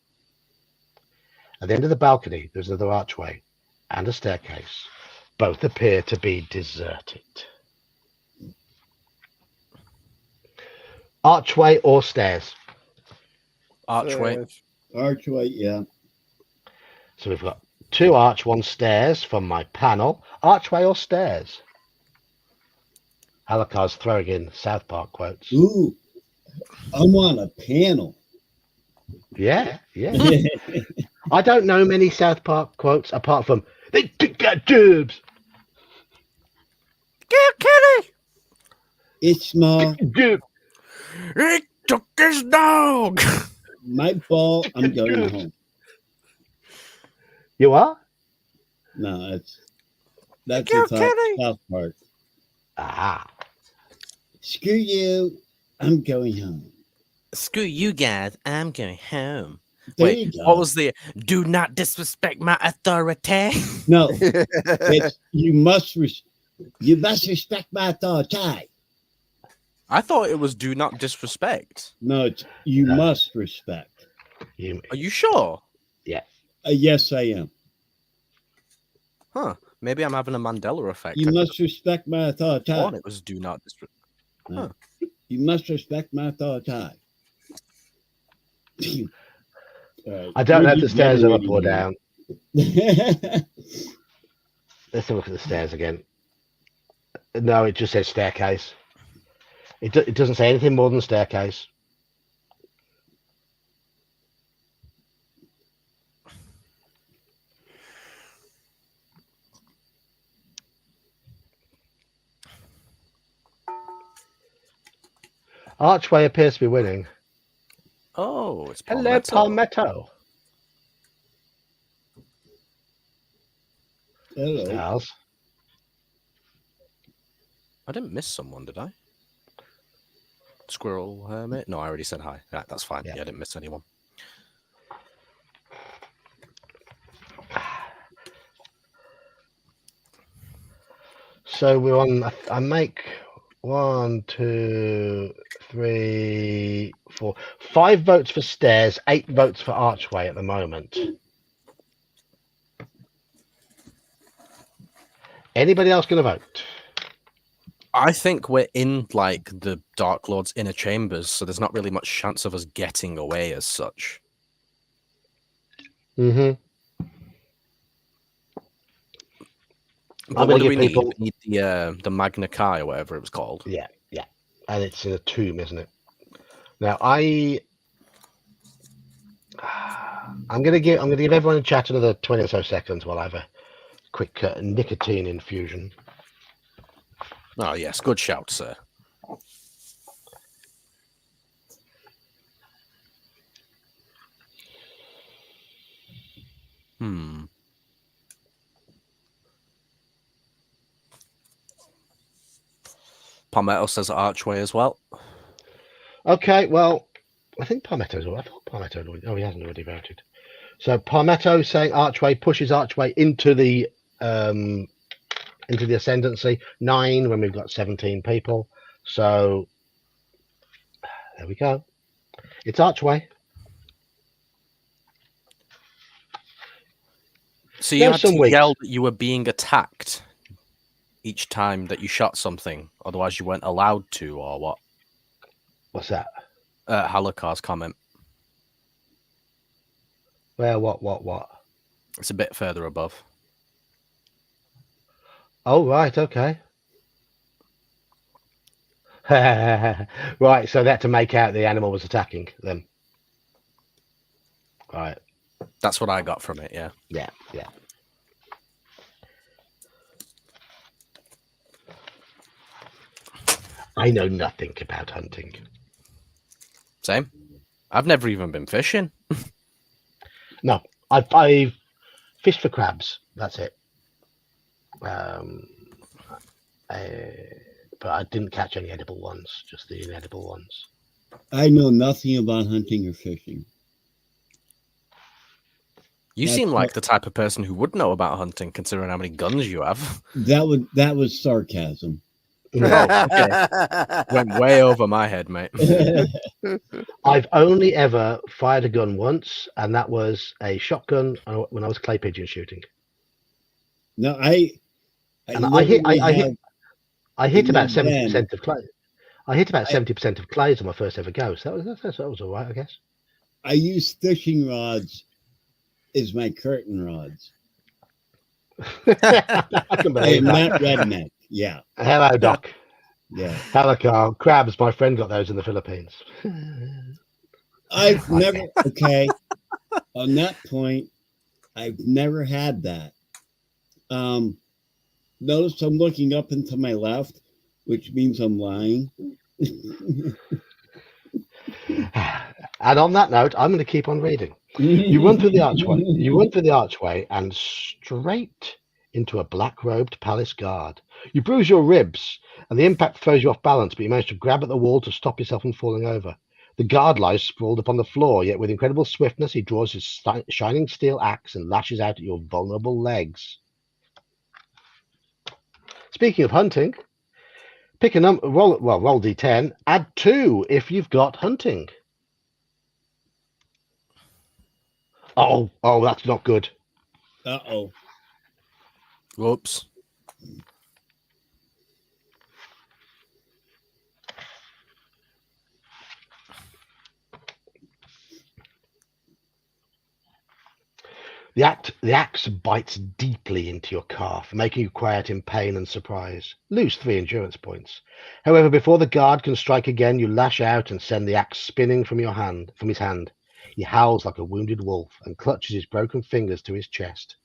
At the end of the balcony, there's another archway and a staircase. Both appear to be deserted. Archway or stairs? Archway. Archway, yeah. So we've got 2 arch, 1 stairs from my panel. Archway or stairs? Halakar's throwing in South Park quotes. Ooh, I'm on a panel. Yeah. I don't know many South Park quotes apart from "They got dubs." Get Kenny! It's small. Dub. He took his dog! My ball, I'm going home. You are? No, that's Go, the Kenny! South Park. Ah. Screw you. I'm going home. Screw you guys, I'm going home. There you go. What was the do not disrespect my authority? No, it's you must respect my authority. I thought it was do not disrespect. No, it's you must respect. Are you sure? Yes, I am. Huh. Maybe I'm having a Mandela effect. You must respect my authority. I thought it was do not disrespect. Huh. You must respect my authority. I don't know if the stairs are up or down. down. Let's have a look at the stairs again. No, it just says staircase. It doesn't say anything more than staircase. Archway appears to be winning. Oh, it's Hello, Palmetto. Hello. Styles. I didn't miss someone, did I? Squirrel Hermit? No, I already said hi. Right, that's fine. Yeah. Yeah, I didn't miss anyone. So we're on. I make 1, 2, 3, 4, 5 votes for stairs, 8 votes for archway at the moment. Anybody else going to vote? I think we're in like the Dark Lord's inner chambers, so there's not really much chance of us getting away as such. Mm-hmm. But what do we need? We need the Magna Chi or whatever it was called. Yeah, and it's in a tomb, isn't it? Now I'm gonna give everyone in chat another 20 or so seconds while I have a quick nicotine infusion. Oh yes, good shout, sir. Palmetto says archway as well. Okay, well, I think Palmetto's. I thought Palmetto. He hasn't already voted. So Palmetto saying archway pushes archway into the ascendancy 9 when we've got 17 people. So There we go. It's Archway. So you There's had some to weeks. yell that you were being attacked each time that you shot something, otherwise you weren't allowed to, or what? What's that? Halakar's comment. Where? What? It's a bit further above. Oh, right. Okay. Right. So that to make out the animal was attacking them. Right. That's what I got from it, yeah. Yeah. I know nothing about hunting. Same. I've never even been fishing. No, I fished for crabs. That's it. But I didn't catch any edible ones. Just the inedible ones. I know nothing about hunting or fishing. You That's seem like what- the type of person who would know about hunting, considering how many guns you have. That was sarcasm. Oh, okay. Went way over my head, mate. I've only ever fired a gun once, and that was a shotgun when I was clay pigeon shooting. No, I And I hit about enough 70% of clay. I hit about I- 70% of clays on my first ever go, so that was all right, I guess. I use fishing rods as my curtain rods. I can I believe am that. not redneck. Yeah, Hello, Doc. yeah. Hello, Carl. Crabs. My friend got those in the Philippines. I've never on that point, I've never had that. Notice I'm looking up and to my left, which means I'm lying. And on that note, I'm going to keep on reading. You run through the archway. You run through the archway and straight into a black-robed palace guard. You bruise your ribs, and the impact throws you off balance, but you manage to grab at the wall to stop yourself from falling over. The guard lies sprawled upon the floor, yet with incredible swiftness, he draws his shining steel axe and lashes out at your vulnerable legs. Speaking of hunting, pick a number. Roll d10. Add 2 if you've got hunting. Oh, that's not good. Uh-oh. Whoops. The axe bites deeply into your calf, making you cry out in pain and surprise. Lose 3 endurance points. However, before the guard can strike again, you lash out and send the axe spinning from his hand. He howls like a wounded wolf and clutches his broken fingers to his chest.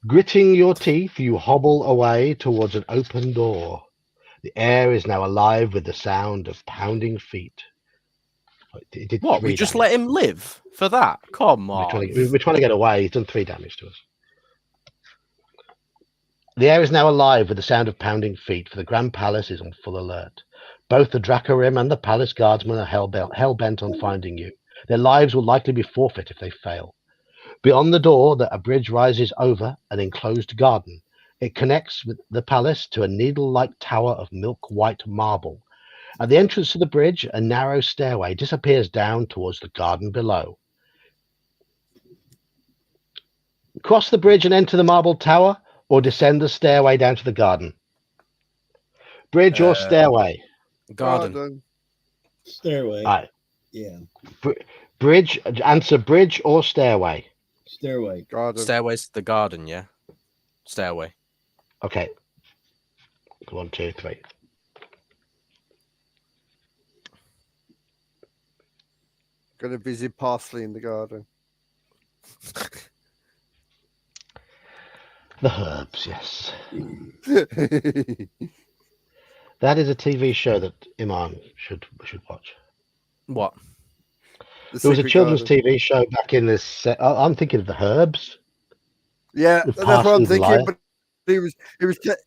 Gritting your teeth, you hobble away towards an open door. The air is now alive with the sound of pounding feet. It did What? 3 We just damage. let him live for that? Come We're on. trying to get away. He's done 3 damage to us. The air is now alive with the sound of pounding feet, for the Grand Palace is on full alert. Both the Dracorim and the Palace Guardsmen are hell-bent on finding you. Their lives will likely be forfeit if they fail. Beyond the door, a bridge rises over an enclosed garden. It connects with the palace to a needle-like tower of milk-white marble. At the entrance to the bridge, a narrow stairway disappears down towards the garden below. Cross the bridge and enter the marble tower, or descend the stairway down to the garden. Bridge or stairway? Garden. Stairway. All right. Yeah. Bridge. Answer bridge or stairway. Stairway. Garden. Stairways to the garden, yeah? Stairway. Okay. 1, 2, 3. Gonna visit parsley in the garden. The Herbs, yes. That is a TV show that Iman should watch. What? There was a children's TV show back in this. I'm thinking of the Herbs. Yeah, with that's what Parsley I'm the thinking. Lion. But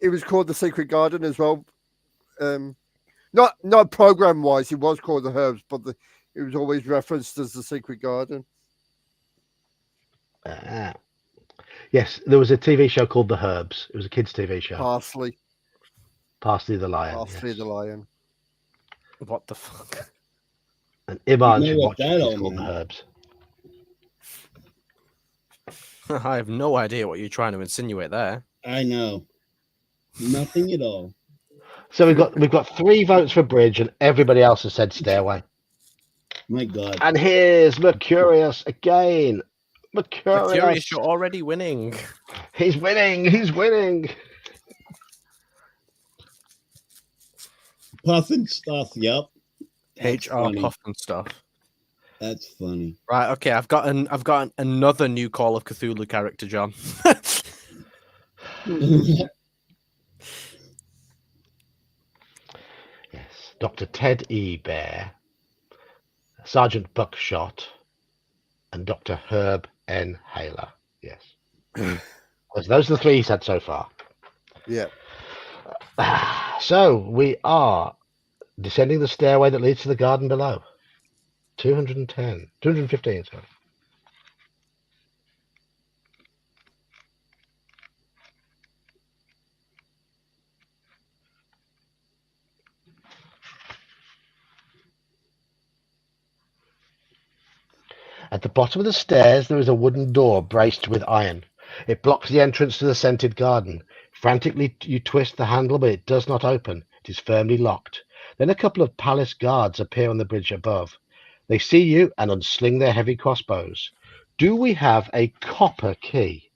it was called The Secret Garden as well. Not program wise, it was called The Herbs, but it was always referenced as The Secret Garden. Yes, there was a TV show called The Herbs. It was a kids' TV show. Parsley Parsley the Lion. the Lion. What the fuck? And Iman You know should what watch that it. all It's called The meant. Herbs. I have no idea what you're trying to insinuate there. I know. Nothing at all. So we've got 3 votes for Bridge, and everybody else has said Stairway. My God. And here's Mercurius again. Mercurius. Curious, you're already winning. He's winning. He's winning. Puffin stuff. Yep. That's HR funny. puff and stuff. That's funny. Right, okay, I've got another new Call of Cthulhu character, John. Yes. Dr. Ted E. Bear, Sergeant Buckshot, and Dr. Herb N. Haler. Yes. Those are the 3 he's had so far. Yeah. So we are descending the stairway that leads to the garden below. 215, sorry. At the bottom of the stairs, there is a wooden door braced with iron. It blocks the entrance to the scented garden. Frantically, you twist the handle, but it does not open. It is firmly locked. Then a couple of palace guards appear on the bridge above. They see you and unsling their heavy crossbows. Do we have a copper key?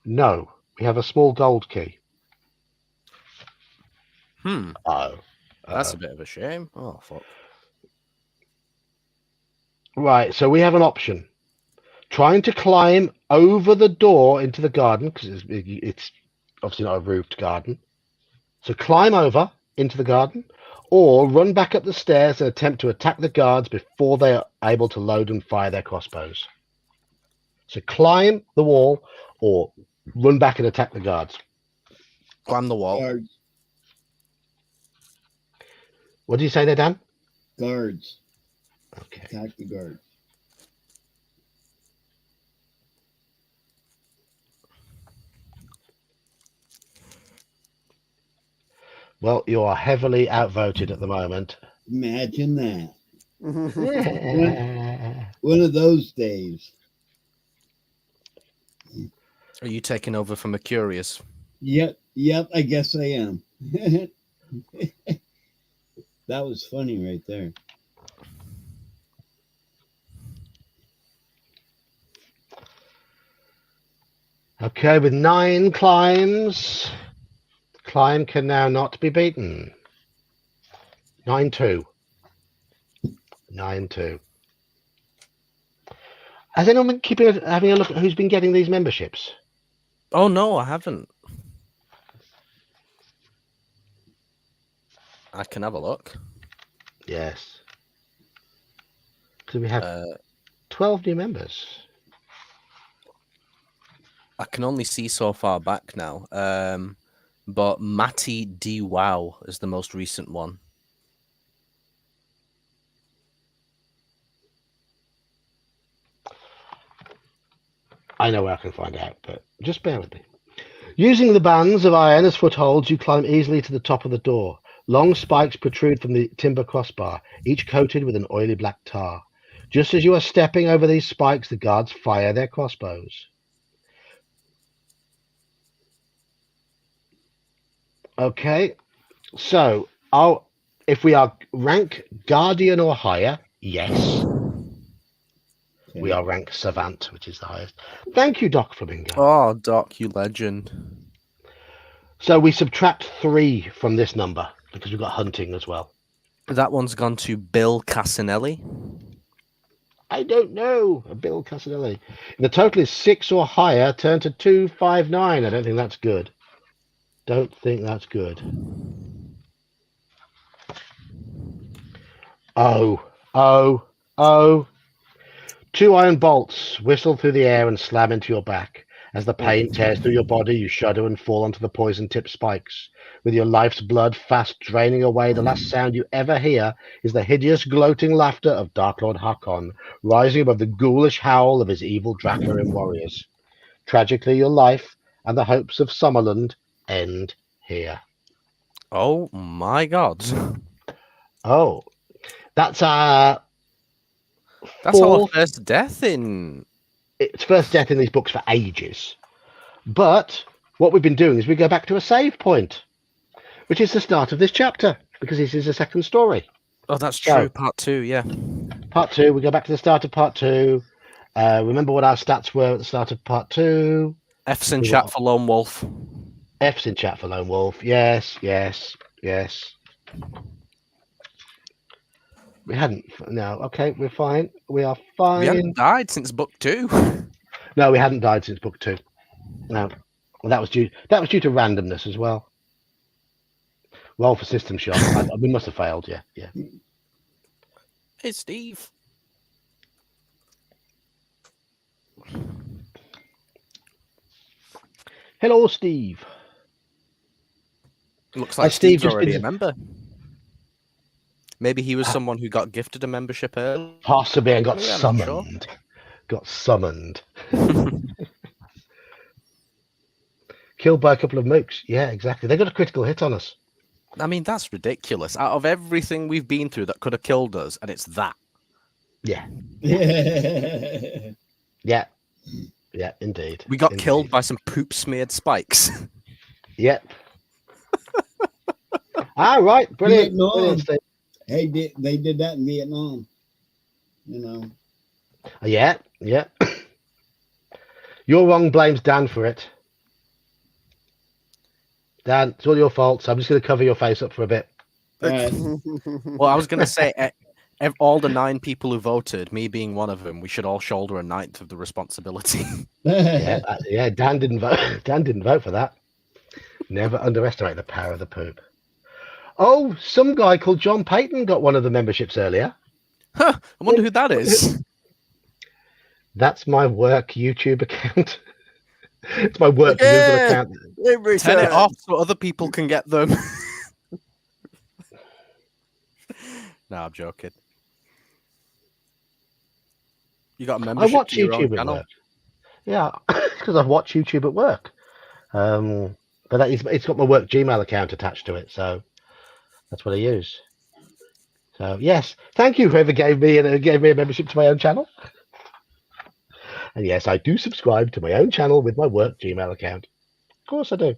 No, we have a small gold key. Oh. That's a bit of a shame. Oh, fuck. Right, so we have an option. Trying to climb over the door into the garden, because it's obviously not a roofed garden. So climb over into the garden, or run back up the stairs and attempt to attack the guards before they are able to load and fire their crossbows. So climb the wall, or run back and attack the guards. Climb the wall. Guards. What do you say there, Dan? Guards. Okay. Attack the guards. Well, you are heavily outvoted at the moment. Imagine that. Yeah. One of those days. Are you taking over from Mercurius? Yep, I guess I am. That was funny right there. Okay, with 9 climbs, climb can now not be beaten. 9-2. 9-2. Has anyone been having a look at who's been getting these memberships? Oh, no, I haven't. I can have a look. Yes. Because we have 12 new members. I can only see so far back now. But Matty D. Wow is the most recent one. I know where I can find out, but just bear with me. Using the bands of iron as footholds, you climb easily to the top of the door. Long spikes protrude from the timber crossbar, each coated with an oily black tar. Just as you are stepping over these spikes, the guards fire their crossbows. Okay, so if we are rank Guardian or higher, yes. Okay. We are rank Savant, which is the highest. Thank you, Doc Flamingo. Oh, Doc, you legend. So we subtract 3 from this number because we've got hunting as well. That one's gone to Bill Casanelli. I don't know. Bill Casanelli. The total is 6 or higher. Turn to 259. I don't think that's good. Don't think that's good. Oh. 2 iron bolts whistle through the air and slam into your back. As the pain tears through your body, you shudder and fall onto the poison-tipped spikes. With your life's blood fast draining away, the last sound you ever hear is the hideous, gloating laughter of Dark Lord Hakon, rising above the ghoulish howl of his evil Dracularim warriors. Tragically, your life and the hopes of Summerland end here. Oh my god. Oh, that's That's our fourth. first death in. It's first death in these books for ages. But what we've been doing is we go back to a save point, which is the start of this chapter, because this is the second story. Oh, that's So- true. Part 2, yeah. Part 2, we go back to the start of part 2. Remember what our stats were at the start of part 2. F's in We chat got- for Lone Wolf. F's in chat for Lone Wolf. Yes, yes, yes. We hadn't. No, okay, we're fine. We are fine. We haven't died since book 2. No, we hadn't died since book 2. No, well, that was due to randomness as well. Roll for system shot. We must have failed. Yeah, yeah. Hey, Steve. Hello, Steve. Looks like Steve Steve's just already been- a member. Maybe he was someone who got gifted a membership early. Possibly and got Yeah, I'm not summoned. sure. Got summoned. Killed by a couple of mooks. Yeah, exactly. They got a critical hit on us. I mean, that's ridiculous. Out of everything we've been through that could have killed us, and it's that. Yeah, Yeah. yeah, yeah. Indeed. We got Indeed. killed by some poop smeared spikes. Yep. Right. Brilliant. Vietnam. Brilliant, Steve. Hey, they did that in Vietnam. You know. Yeah, yeah. You're wrong. Blames Dan for it. Dan, it's all your fault. So I'm just going to cover your face up for a bit. All right. Well, I was going to say, all the 9 people who voted, me being one of them, we should all shoulder a ninth of the responsibility. Yeah, yeah. Dan didn't vote. Dan didn't vote for that. Never underestimate the power of the poop. Oh, some guy called John Payton got one of the memberships earlier. Huh, I wonder who that is. That's my work YouTube account. It's my work Google Yeah. account. Turn it off so other people can get them. No, I'm joking. You got a I membership watch to your own YouTube at channel? work. Yeah, because I watch YouTube at work. But it's got my work Gmail account attached to it, so that's what I use. So yes, thank you whoever gave me a membership to my own channel. And yes, I do subscribe to my own channel with my work Gmail account. Of course I do.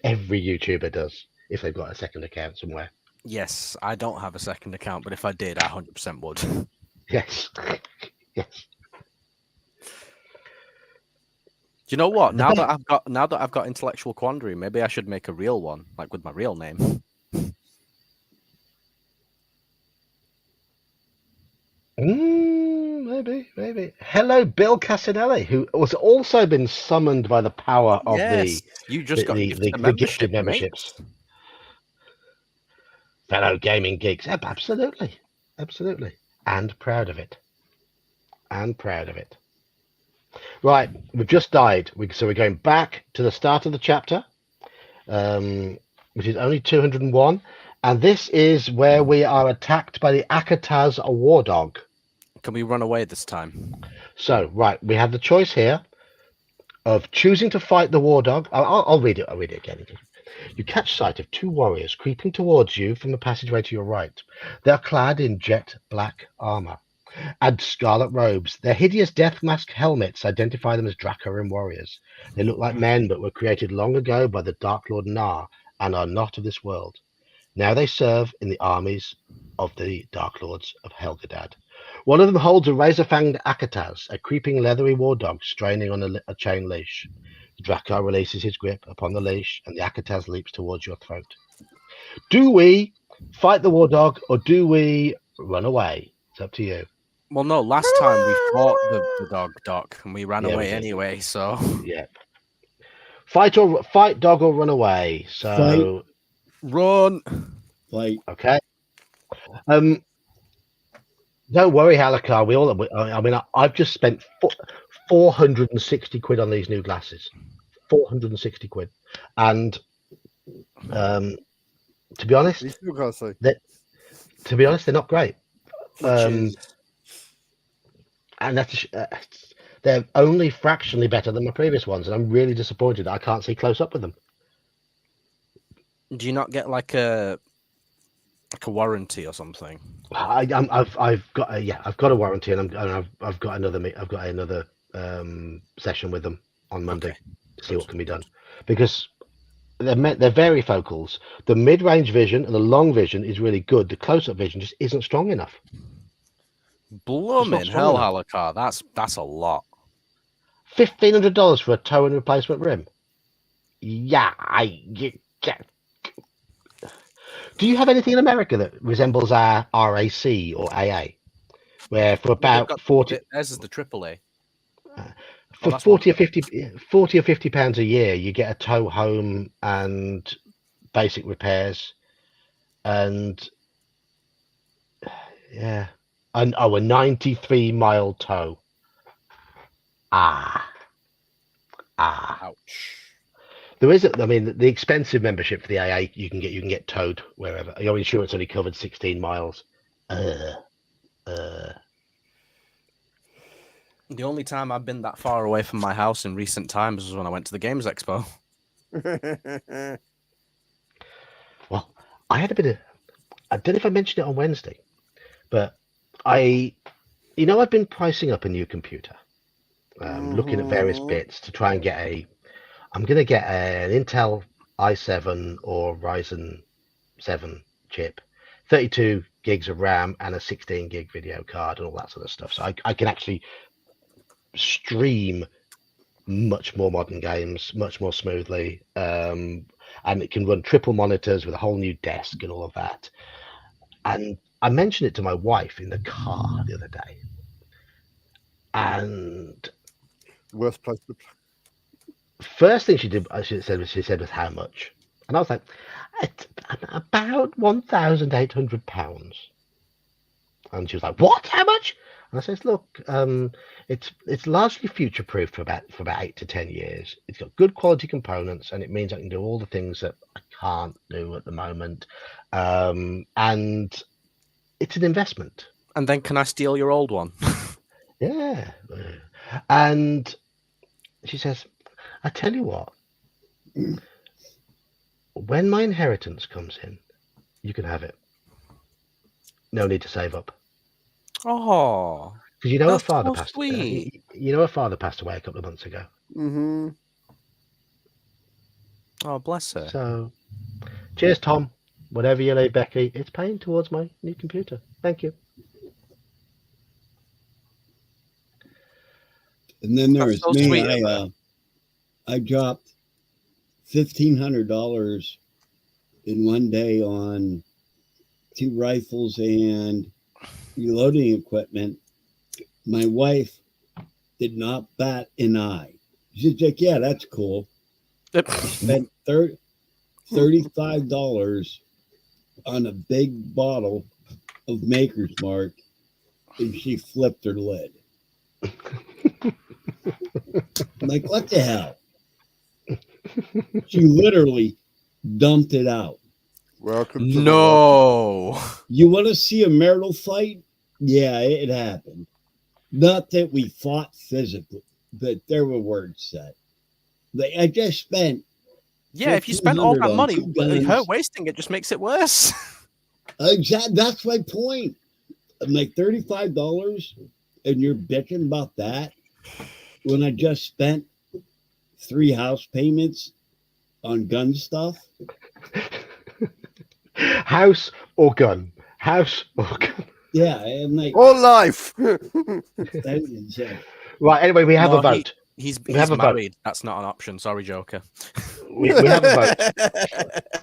Every YouTuber does if they've got a second account somewhere. Yes, I don't have a second account, but if I did, I 100% would. Yes, yes. Do you know what? Now that I've got intellectual quandary, maybe I should make a real one, like with my real name. Maybe. Hello, Bill Casanelli, who was also been summoned by the power of Yes, you just got gifted a the membership, gifted memberships. mate. Fellow gaming geeks. Absolutely. And proud of it. Right, we've just died. So we're going back to the start of the chapter, which is only 201. And this is where we are attacked by the Akataz war dog. Can we run away this time? So, right, we have the choice here of choosing to fight the war dog. I'll read it. I'll read it again. You catch sight of 2 warriors creeping towards you from the passageway to your right. They are clad in jet black armor and scarlet robes. Their hideous death mask helmets identify them as Dracoran warriors. They look like men, but were created long ago by the Dark Lord Nar and are not of this world. Now they serve in the armies of the Dark Lords of Helgadad. One of them holds a razor-fanged Akataz, a creeping leathery war dog straining on a chain leash. The Drakkar releases his grip upon the leash, and the Akataz leaps towards your throat. Do we fight the war dog, or do we run away? It's up to you. Well, no, last time we fought the dog, Doc, and we ran Yeah, we away did. anyway, so... Yeah. Fight dog or run away. So Run! Like, okay. Don't worry, Halakar. I've just spent 460 quid on these new glasses. 460 quid. And to be honest, You still can't see. they're not great. And that's they're only fractionally better than my previous ones, and I'm really disappointed that I can't see close up with them. Do you not get like a warranty or something? I've got a warranty, and I've got another session with them on Monday to see good. what can be done, because they're varifocals. The mid-range vision and the long vision is really good. The close-up vision just isn't strong enough. Blooming strong hell, enough. Halacar. That's a lot. $1,500 for a tow and replacement rim. Yeah, Do you have anything in America that resembles our RAC or AA, where for about 40? Theirs is the AAA. For that's 40 or 50 pounds a year, you get a tow home and basic repairs, and a 93-mile tow. Ouch. There is, the expensive membership for the AA, you can get towed wherever. Your insurance only covered 16 miles. The only time I've been that far away from my house in recent times was when I went to the Games Expo. Well, I had a bit of, I don't know if I mentioned it on Wednesday, but I've been pricing up a new computer, looking at various bits to try and I'm going to get an Intel i7 or Ryzen 7 chip, 32 gigs of RAM and a 16 gig video card and all that sort of stuff. So I can actually stream much more modern games much more smoothly, and it can run triple monitors with a whole new desk and all of that. And I mentioned it to my wife in the car the other day, and worst place to first thing she said was how much, and I was like, it's about £1,800. And she was like, what? How much? And I says, look, it's largely future proof for about 8 to 10 years. It's got good quality components, and it means I can do all the things that I can't do at the moment. And it's an investment. And then can I steal your old one? Yeah. And she says, I tell you what, when my inheritance comes in, you can have it. No need to save up. Oh, because her that's father so passed. sweet. Her father passed away a couple of months ago. Mm-hmm. Oh, bless her. So, cheers, Tom. Whatever you leave, Becky, it's paying towards my new computer. Thank you. And then there's so me. Sweet, I dropped $1,500 in one day on 2 rifles and reloading equipment. My wife did not bat an eye. She's like, yeah, that's cool. Spent $35 on a big bottle of Maker's Mark, and she flipped her lid. I'm like, what the hell? She literally dumped it out. Welcome to No. You want to see a marital fight? Yeah, it happened. Not that we fought physically, but there were words said. Like, I just spent. Yeah, if you spent all that money, guns. her wasting it just makes it worse. Exactly. That's my point. I'm like, $35, and you're bitching about that when I just spent 3 house payments on gun stuff. House or gun? House or gun? Yeah, and like or life. Right. Anyway, we have a vote. He's have a married. vote. That's not an option. Sorry, Joker. We have a vote.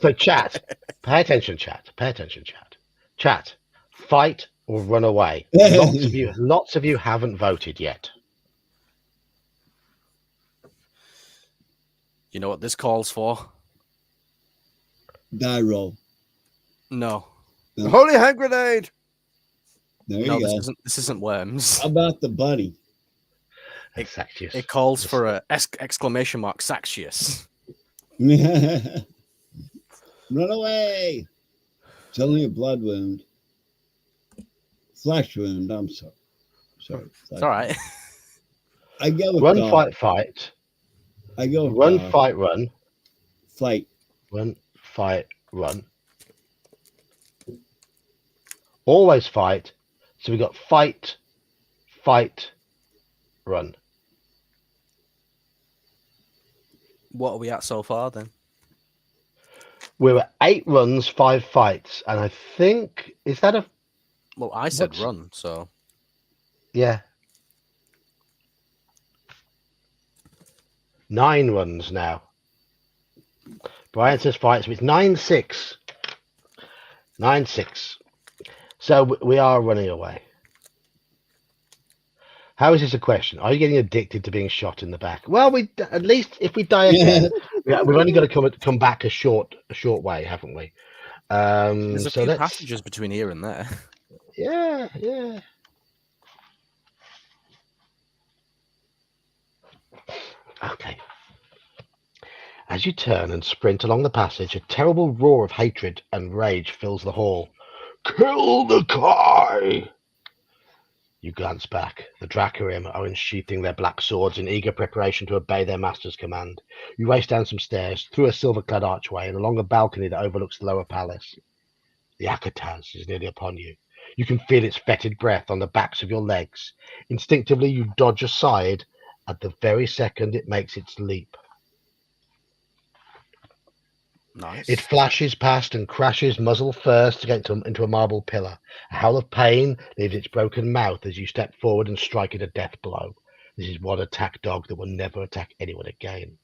So, chat. Pay attention, chat. Pay attention, chat. Chat. Fight or run away. Lots of you haven't voted yet. You know what this calls for? Die roll. No. Holy hand grenade. There you go. This isn't Worms. How about the bunny? Saxius. It calls for a exclamation mark Saxius. Run away. It's only a blood wound. Flesh wound. I'm sorry. It's all right. I go with run, dog. fight. I go with run, dog. fight, run. Fight. Run, fight, run. Always fight. So we got fight, fight, run. What are we at so far then? We're at 8 runs, 5 fights, and I think is that a Well, I said What's- run, so yeah 9 runs now. Brian says fights, so it's 9-6. 9-6. So we are running away. How is this a question? Are you getting addicted to being shot in the back? Well, at least if we die again, we've only got to come back a short way, haven't we? there's a So few let's passages between here and there. yeah. Okay. As you turn and sprint along the passage, a terrible roar of hatred and rage fills the hall. Kill the Kai! You glance back. The Dracarim are unsheathing their black swords in eager preparation to obey their master's command. You race down some stairs, through a silver-clad archway, and along a balcony that overlooks the lower palace. The Akataz is nearly upon you. You can feel its fetid breath on the backs of your legs. Instinctively, you dodge aside at the very second it makes its leap. Nice. It flashes past and crashes muzzle first into a marble pillar. A howl of pain leaves its broken mouth as you step forward and strike it a death blow. This is one attack dog that will never attack anyone again.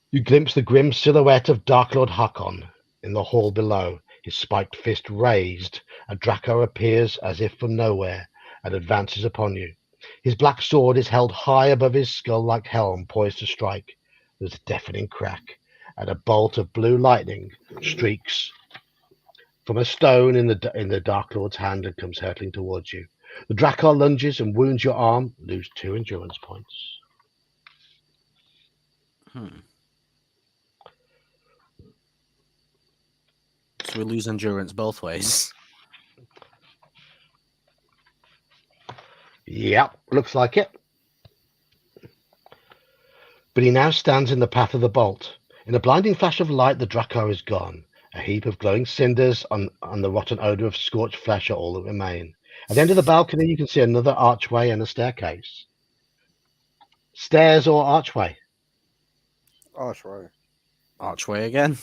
You glimpse the grim silhouette of Dark Lord Hakon in the hall below, his spiked fist raised. A Draco appears as if from nowhere and advances upon you. His black sword is held high above his skull-like helm, poised to strike. There's a deafening crack, and a bolt of blue lightning streaks from a stone in the Dark Lord's hand and comes hurtling towards you. The Draco lunges and wounds your arm. Lose 2 endurance points. So we lose endurance both ways. Yep, looks like it. But he now stands in the path of the bolt. In a blinding flash of light, the Draco is gone. A heap of glowing cinders on the rotten odor of scorched flesh are all that remain. At the end of the balcony, you can see another archway and a staircase. Stairs or archway? Archway. Archway again.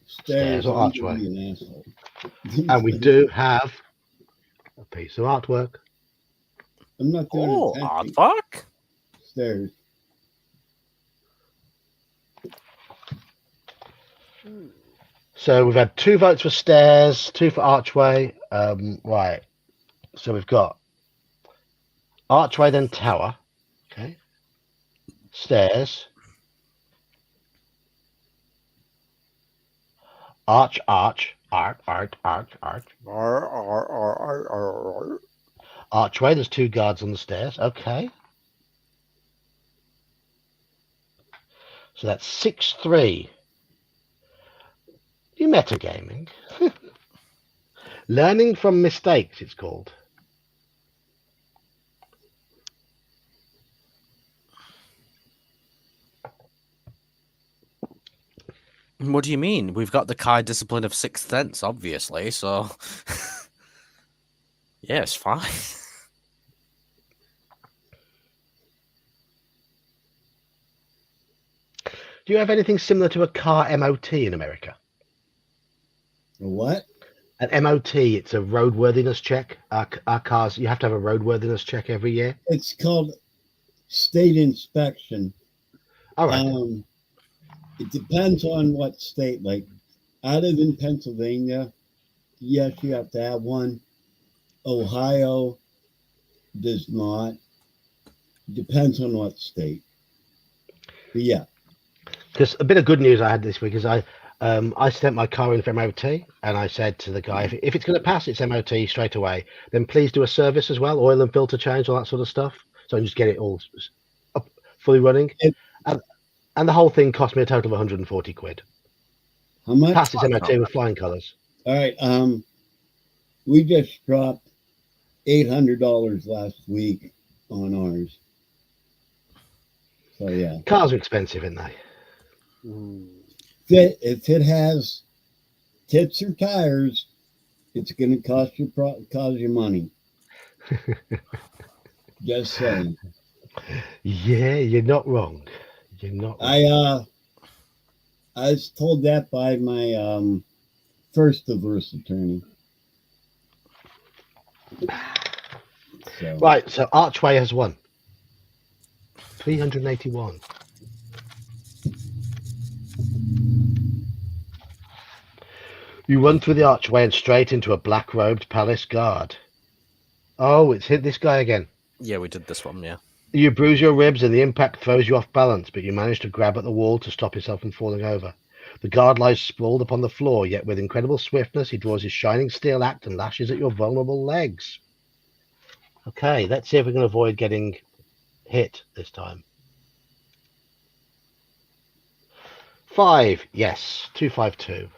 Stairs or I'm archway? gonna be an asshole. And we do have a piece of artwork. I'm not doing Oh, it. odd fuck. Stairs. So we've had 2 votes for stairs, 2 for archway. Right. So we've got archway, then tower. Okay. Stairs. Arch. Archway, there's 2 guards on the stairs. Okay. So that's 6-3. You metagaming. Learning from mistakes, it's called. What do you mean? We've got the Kai discipline of Sixth Sense, obviously, so yeah, it's fine. Do you have anything similar to a car MOT in America? A what? An MOT, it's a roadworthiness check. Our cars, you have to have a roadworthiness check every year. It's called state inspection. All right. It depends on what state. Like, I live in Pennsylvania. Yes, you have to have one. Ohio does not. Depends on what state. But yeah. Because a bit of good news I had this week is I sent my car in for MOT, and I said to the guy, if it's going to pass its MOT straight away, then please do a service as well, oil and filter change, all that sort of stuff, so I can just get it all up, fully running. And the whole thing cost me a total of 140 quid. How much? Passed its MOT with flying colours. All right. We just dropped $800 last week on ours. So yeah. Cars are expensive, aren't they? if it has tips or tires, it's going to cause you money. Just saying. Yeah, you're not wrong. You're not wrong. I was told that by my first divorce attorney. So. Right, so Archway has won. 381. You run through the archway and straight into a black-robed palace guard. Oh, it's hit this guy again. Yeah, we did this one, yeah. You bruise your ribs and the impact throws you off balance, but you manage to grab at the wall to stop yourself from falling over. The guard lies sprawled upon the floor, yet with incredible swiftness he draws his shining steel axe and lashes at your vulnerable legs. Okay, let's see if we can avoid getting hit this time. 5, yes, 252.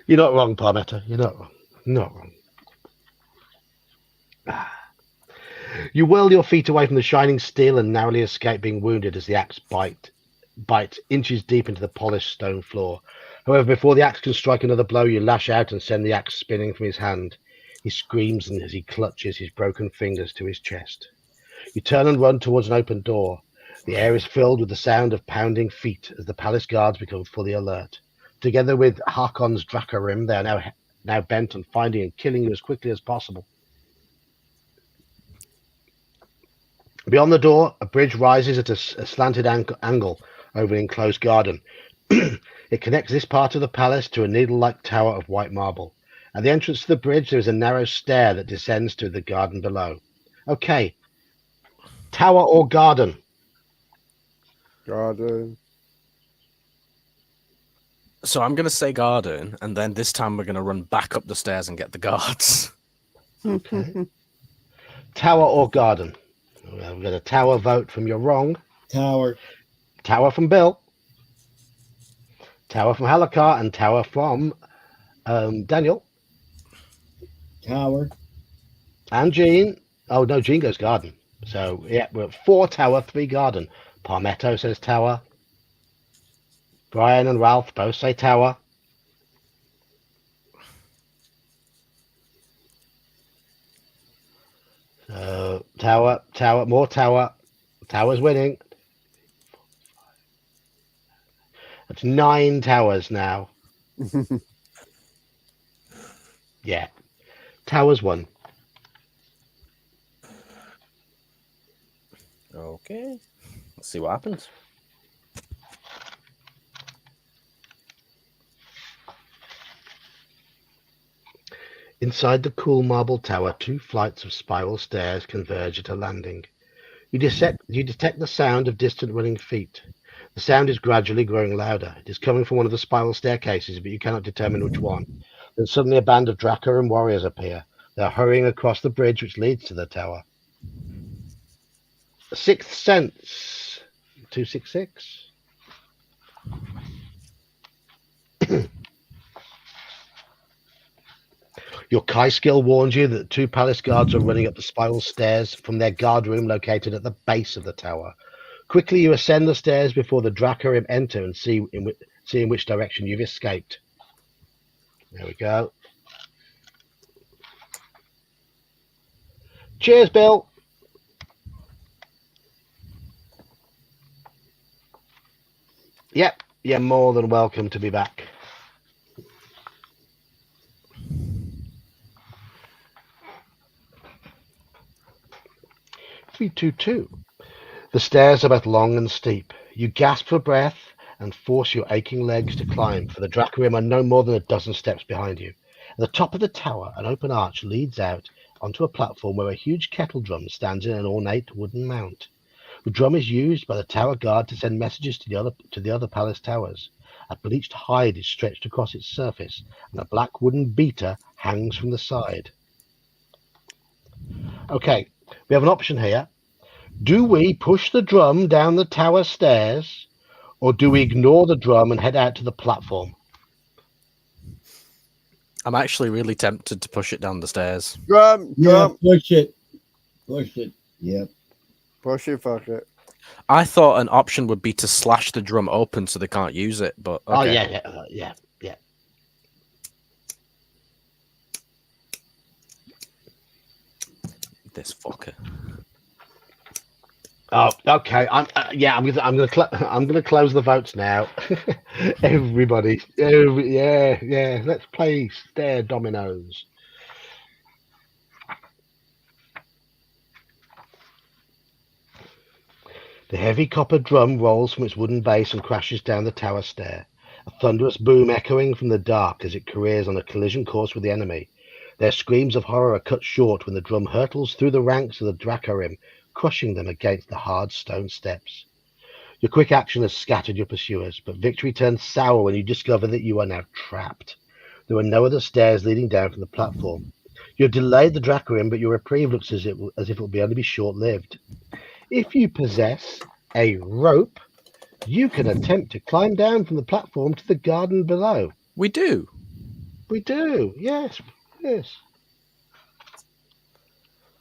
You're not wrong, Palmetto. You're not wrong. Not wrong. You whirl your feet away from the shining steel and narrowly escape being wounded as the axe bites inches deep into the polished stone floor. However, before the axe can strike another blow, you lash out and send the axe spinning from his hand. He screams as he clutches his broken fingers to his chest. You turn and run towards an open door. The air is filled with the sound of pounding feet as the palace guards become fully alert. Together with Harkon's Dracarim, they are now bent on finding and killing you as quickly as possible. Beyond the door, a bridge rises at a slanted angle over an enclosed garden. It connects this part of the palace to a needle-like tower of white marble. At the entrance to the bridge, there is a narrow stair that descends to the garden below. Okay. Tower or garden? Garden. So I'm going to say garden, and then this time we're going to run back up the stairs and get the guards. Okay. Tower or garden? We've got a tower vote from You're Wrong. Tower. Tower from Bill. Tower from Halakar, and tower from Daniel. Tower. And Jean. Oh, no, Jean goes garden. So, yeah, we're at 4 tower, 3 garden. Palmetto says tower. Brian and Ralph both say tower. So, tower, more tower. Tower's winning. That's 9 towers now. Yeah. Towers won. Okay. Let's see what happens. Inside the cool marble tower, 2 flights of spiral stairs converge at a landing. You detect the sound of distant running feet. The sound is gradually growing louder. It is coming from one of the spiral staircases, but you cannot determine which one. Then suddenly a band of Drakkar and warriors appear. They are hurrying across the bridge which leads to the tower. Sixth Sense. 266. Your Kai skill warns you that 2 palace guards are running up the spiral stairs from their guard room located at the base of the tower. Quickly you ascend the stairs before the Dracarim enter and see in which direction you've escaped. There we go. Cheers, Bill. Yep, you're more than welcome to be back. (322). The stairs are both long and steep. You gasp for breath and force your aching legs to climb, for the Dracarim are no more than a dozen steps behind you. At the top of the tower, an open arch leads out onto a platform where a huge kettle drum stands in an ornate wooden mount. The drum is used by the tower guard to send messages to the other palace towers. A bleached hide is stretched across its surface, and a black wooden beater hangs from the side. Okay, we have an option here. Do we push the drum down the tower stairs, or do we ignore the drum and head out to the platform? I'm actually really tempted to push it down the stairs. Drum. Push it. Yep. Push it, fuck it. I thought an option would be to slash the drum open so they can't use it, but okay. Oh yeah. This fucker. Oh, okay. I'm gonna close the votes now. Everybody, yeah. Let's play stair dominoes. The heavy copper drum rolls from its wooden base and crashes down the tower stair, a thunderous boom echoing from the dark as it careers on a collision course with the enemy. Their screams of horror are cut short when the drum hurtles through the ranks of the Dracarim, crushing them against the hard stone steps. Your quick action has scattered your pursuers, but victory turns sour when you discover that you are now trapped. There are no other stairs leading down from the platform. You have delayed the Dracarim, but your reprieve looks as if it will only be short-lived. If you possess a rope, you can attempt to climb down from the platform to the garden below. We do. We do, yes. I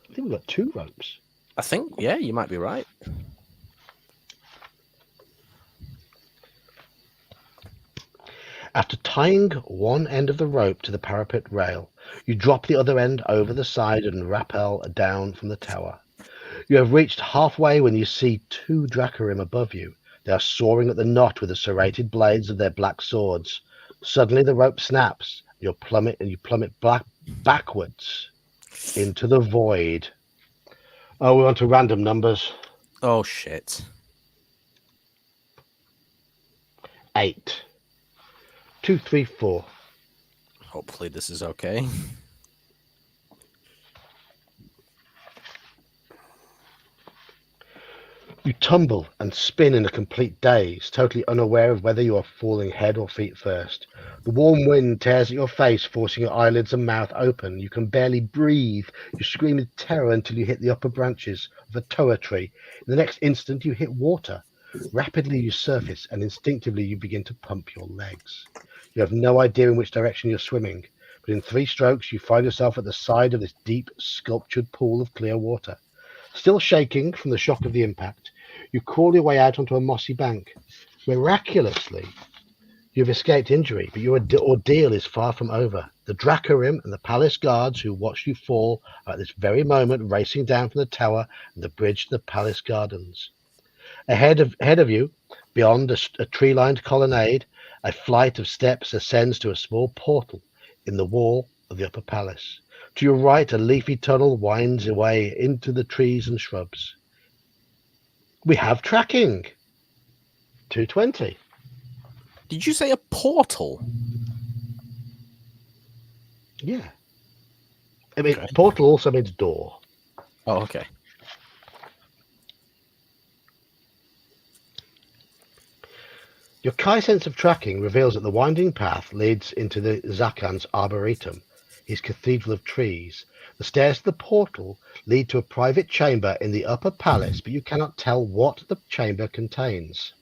think we've got 2 ropes. I think, yeah, you might be right. After tying one end of the rope to the parapet rail, you drop the other end over the side and rappel down from the tower. You have reached halfway when you see 2 Dracarim above you. They are soaring at the knot with the serrated blades of their black swords. Suddenly the rope snaps, and you plummet backwards into the void. Oh, we're on to random numbers. Oh, shit. 8, 2, 3, 4. Hopefully this is okay. You tumble and spin in a complete daze, totally unaware of whether you are falling head or feet first. The warm wind tears at your face, forcing your eyelids and mouth open. You can barely breathe. You scream in terror until you hit the upper branches of a toa tree. In the next instant, you hit water. Rapidly, you surface, and instinctively, you begin to pump your legs. You have no idea in which direction you're swimming, but in 3 strokes, you find yourself at the side of this deep, sculptured pool of clear water. Still shaking from the shock of the impact, you crawl your way out onto a mossy bank. Miraculously, you've escaped injury, but your ordeal is far from over. The Dracarim and the palace guards who watched you fall are at this very moment racing down from the tower and the bridge to the palace gardens. Ahead of you, beyond a tree-lined colonnade, a flight of steps ascends to a small portal in the wall of the upper palace. To your right, a leafy tunnel winds away into the trees and shrubs. We have tracking. 220. Did you say a portal? Yeah. I mean, portal also means door. Oh, okay. Your Kai sense of tracking reveals that the winding path leads into the Zakan's arboretum, his cathedral of trees. The stairs to the portal lead to a private chamber in the upper palace, but you cannot tell what the chamber contains.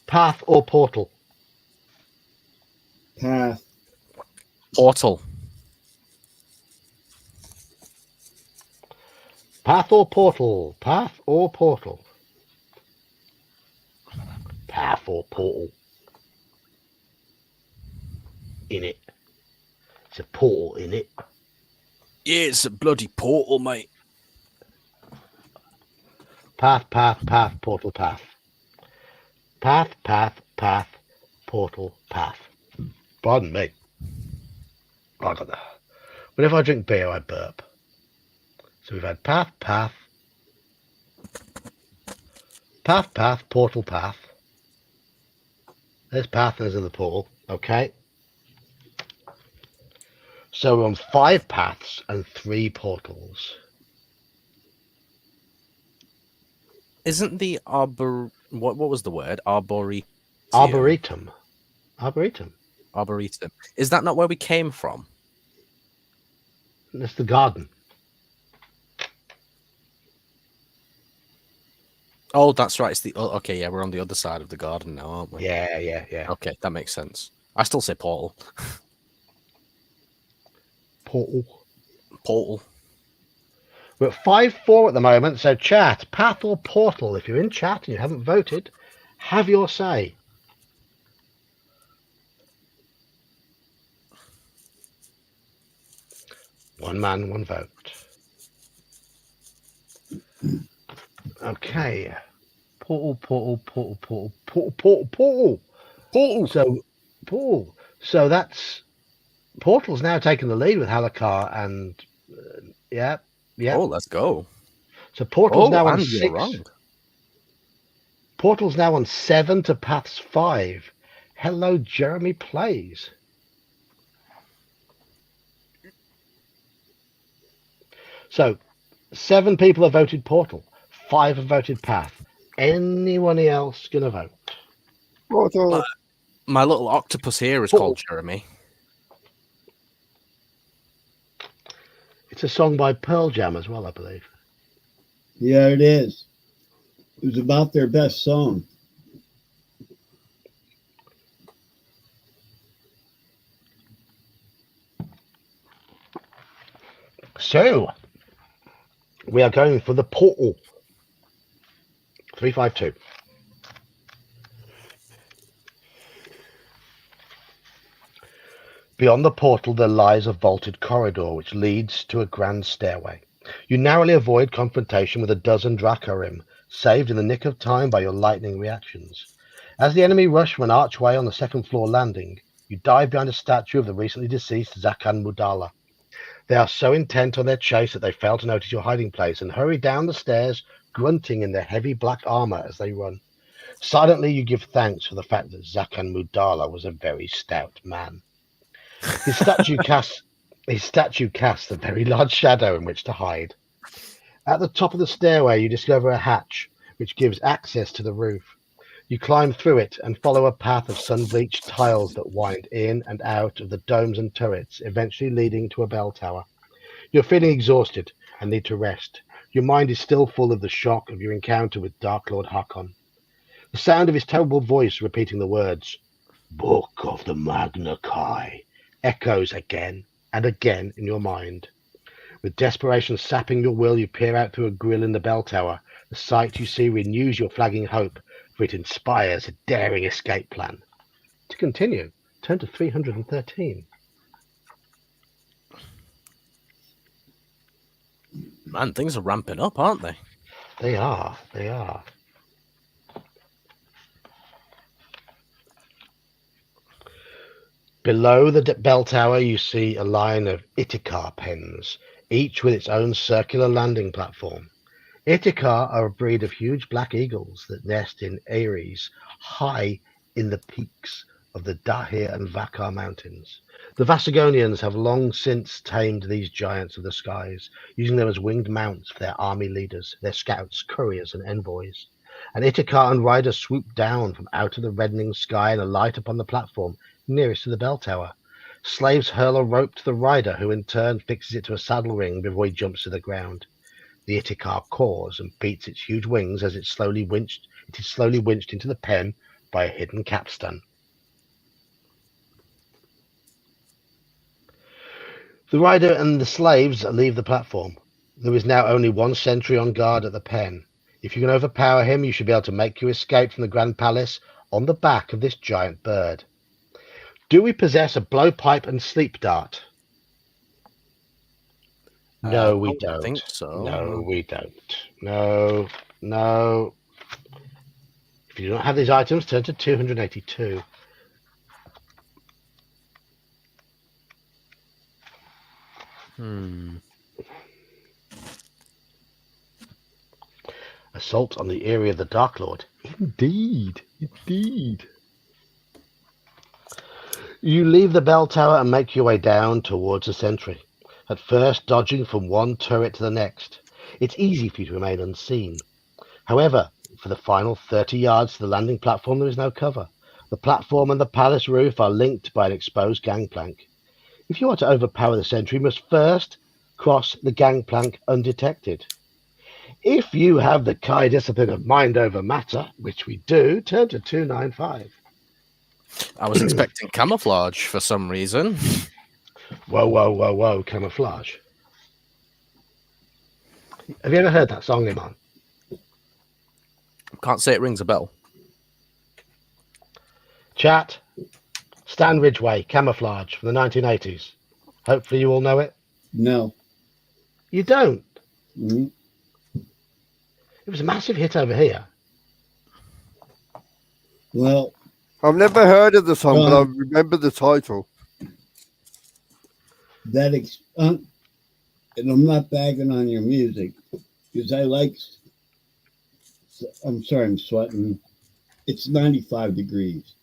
Path or portal? Path. Portal. Path or portal? Path or portal? Path or portal? In it. It's a portal in it. Yeah, it's a bloody portal, mate. Path, portal, path. Path, portal, path. Pardon me. I got that. Whenever I drink beer, I burp. So we've had path, portal, path. There's path, there's the portal. Okay. So we're on 5 paths and 3 portals. Isn't the what was the word? Arboretum. Arboretum. Arboretum. Is that not where we came from? That's the garden. Oh, that's right. It's the okay. Yeah, we're on the other side of the garden now, aren't we? Yeah. Okay, that makes sense. I still say portal. Portal. Portal. We're at 5-4 at the moment, so chat, path or portal. If you're in chat and you haven't voted, have your say. One man, one vote. Okay. Portal. So, Portal. So that's Portal's now taking the lead with Halakar and yeah. Oh, let's go. So Portal's now on and you're 6. wrong. Portal's now on 7 to Path's 5. Hello, Jeremy Plays. So 7 people have voted Portal. 5 have voted Path. Anyone else gonna vote? Portal. My little octopus here is Portal. called Jeremy. It's a song by Pearl Jam as well, I believe. Yeah, it is. It was about their best song. So we are going for the Portal. 352. Beyond the portal there lies a vaulted corridor which leads to a grand stairway. You narrowly avoid confrontation with a dozen Dracorim, saved in the nick of time by your lightning reactions. As the enemy rush from an archway on the second floor landing, you dive behind a statue of the recently deceased Zakan Mudala. They are so intent on their chase that they fail to notice your hiding place and hurry down the stairs, grunting in their heavy black armor as they run. Silently you give thanks for the fact that Zakan Mudala was a very stout man. His statue casts a very large shadow in which to hide. At the top of the stairway, you discover a hatch which gives access to the roof. You climb through it and follow a path of sun-bleached tiles that wind in and out of the domes and turrets, eventually leading to a bell tower. You're feeling exhausted and need to rest. Your mind is still full of the shock of your encounter with Dark Lord Hakon. The sound of his terrible voice repeating the words, "Book of the Magna Chi," echoes again and again in your mind. With desperation sapping your will, you peer out through a grill in the bell tower. The sight you see renews your flagging hope, for it inspires a daring escape plan. To continue, turn to 313. Man, things are ramping up, aren't they? They are. Below the bell tower, you see a line of Itikar pens, each with its own circular landing platform. Itikar are a breed of huge black eagles that nest in eyries high in the peaks of the Dahir and Vakar mountains. The Vasagonians have long since tamed these giants of the skies, using them as winged mounts for their army leaders, their scouts, couriers, and envoys. An Itikar and rider swoop down from out of the reddening sky and alight upon the platform nearest to the bell tower. Slaves hurl a rope to the rider, who in turn fixes it to a saddle ring before he jumps to the ground. The Itikar caws and beats its huge wings as it is slowly winched into the pen by a hidden capstan. The rider and the slaves leave the platform. There is now only one sentry on guard at the pen. If you can overpower him, you should be able to make your escape from the Grand Palace on the back of this giant bird. Do we possess a blowpipe and sleep dart? No, we don't. I think so. No, we don't. No. If you do not have these items, turn to 282. Assault on the area of the Dark Lord. Indeed. You leave the bell tower and make your way down towards the sentry, at first dodging from one turret to the next. It's easy for you to remain unseen. However, for the final 30 yards to the landing platform, there is no cover. The platform and the palace roof are linked by an exposed gangplank. If you are to overpower the sentry, you must first cross the gangplank undetected. If you have the Kai discipline of mind over matter, which we do, turn to 295. I was expecting camouflage for some reason. Whoa, whoa, whoa, whoa, camouflage. Have you ever heard that song, Iman? Can't say it rings a bell. Chat, Stan Ridgway, Camouflage from the 1980s. Hopefully you all know it. No. You don't? Mhm. It was a massive hit over here. Well, I've never heard of the song, but I Um, remember the title. and I'm not bagging on your music because I like. I'm sorry, I'm sweating. It's 95 degrees.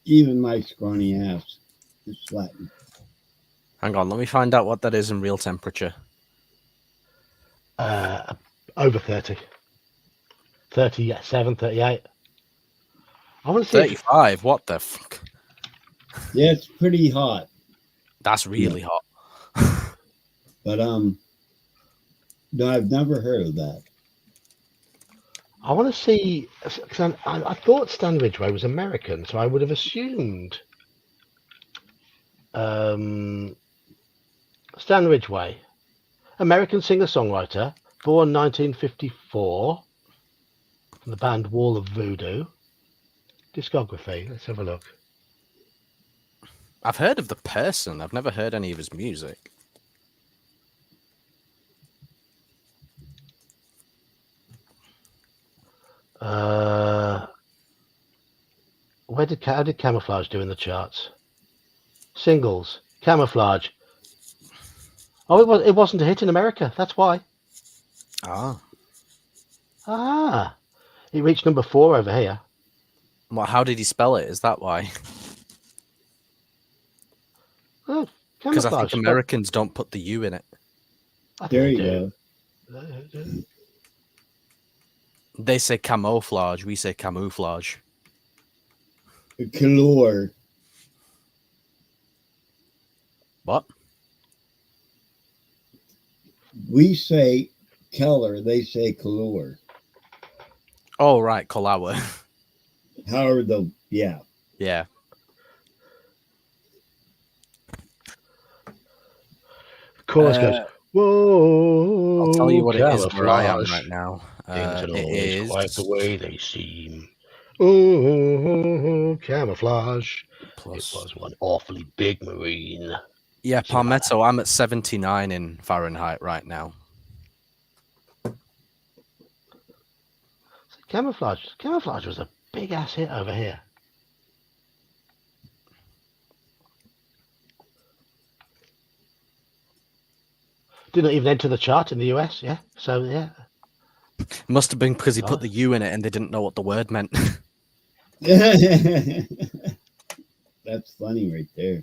Even my scrawny ass is sweating. Hang on, let me find out what that is in real temperature. Over 30. 37, 38. I want to see 35. What the fuck? Yeah, it's pretty hot. That's really hot. But no, I've never heard of that. I want to see, because I thought Stan Ridgway was American, so I would have assumed Stan Ridgway, American singer-songwriter, born 1954, from the band Wall of Voodoo. Discography, let's have a look. I've heard of the person. I've never heard any of his music. How did Camouflage do in the charts? Singles, Camouflage. Oh, it wasn't a hit in America. That's why. It reached number 4 over here. Well, how did he spell it? Is that why? Oh, Because I Camouflage. think Americans don't put the U in it. I think There they you do. go. They say camouflage. We say camouflage. Color. What? We say color. They say color. Oh, right. Kolawa. However, yeah. Yeah. Chorus goes, whoa. I'll tell you what it is where I am Camouflage. right now. Things are It always is quite the way they seem. Ooh, Camouflage. plus. It was one awfully big marine. Yeah, Palmetto. I'm at 79 in Fahrenheit right now. Camouflage was a big ass hit over here. Didn't even enter the chart in the US, yeah. So yeah. Must have been because he put the U in it and they didn't know what the word meant. That's funny right there.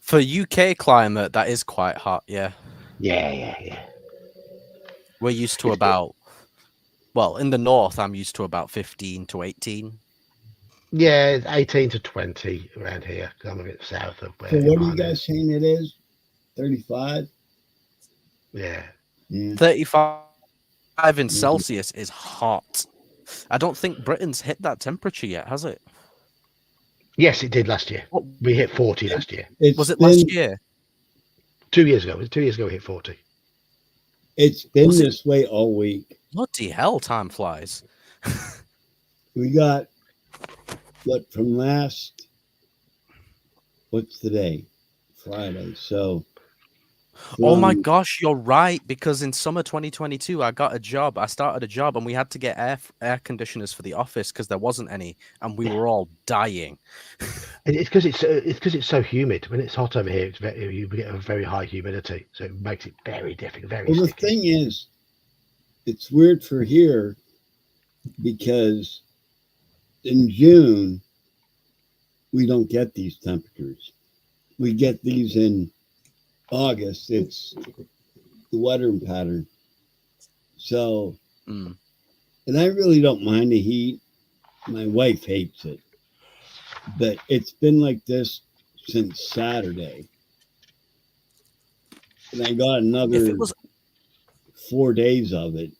For UK climate, that is quite hot, yeah. Yeah. We're used to about, well, in the north, I'm used to about 15 to 18. Yeah, it's 18 to 20 around here. I'm a bit south of where. So what are you Iman guys is. saying it is? 35? Yeah. Yeah. 35 in Celsius is hot. I don't think Britain's hit that temperature yet, has it? Yes, it did last year. We hit 40 last year. Was it last year? 2 years ago. 2 years ago, we hit 40. It's been this way all week. Bloody hell, time flies. We got what from last? What's today? Friday. So. Oh my gosh, you're right. Because in summer 2022, I got a job. I started a job, and we had to get air conditioners for the office because there wasn't any, and we were all dying. It's because it's so humid. When it's hot over here, you get a very high humidity, so it makes it very difficult, very Well, the sticky. thing is, it's weird for here because in June we don't get these temperatures. We get these in August. It's the weather pattern. So, and I really don't mind the heat. My wife hates it, but it's been like this since Saturday. And I got another 4 days of it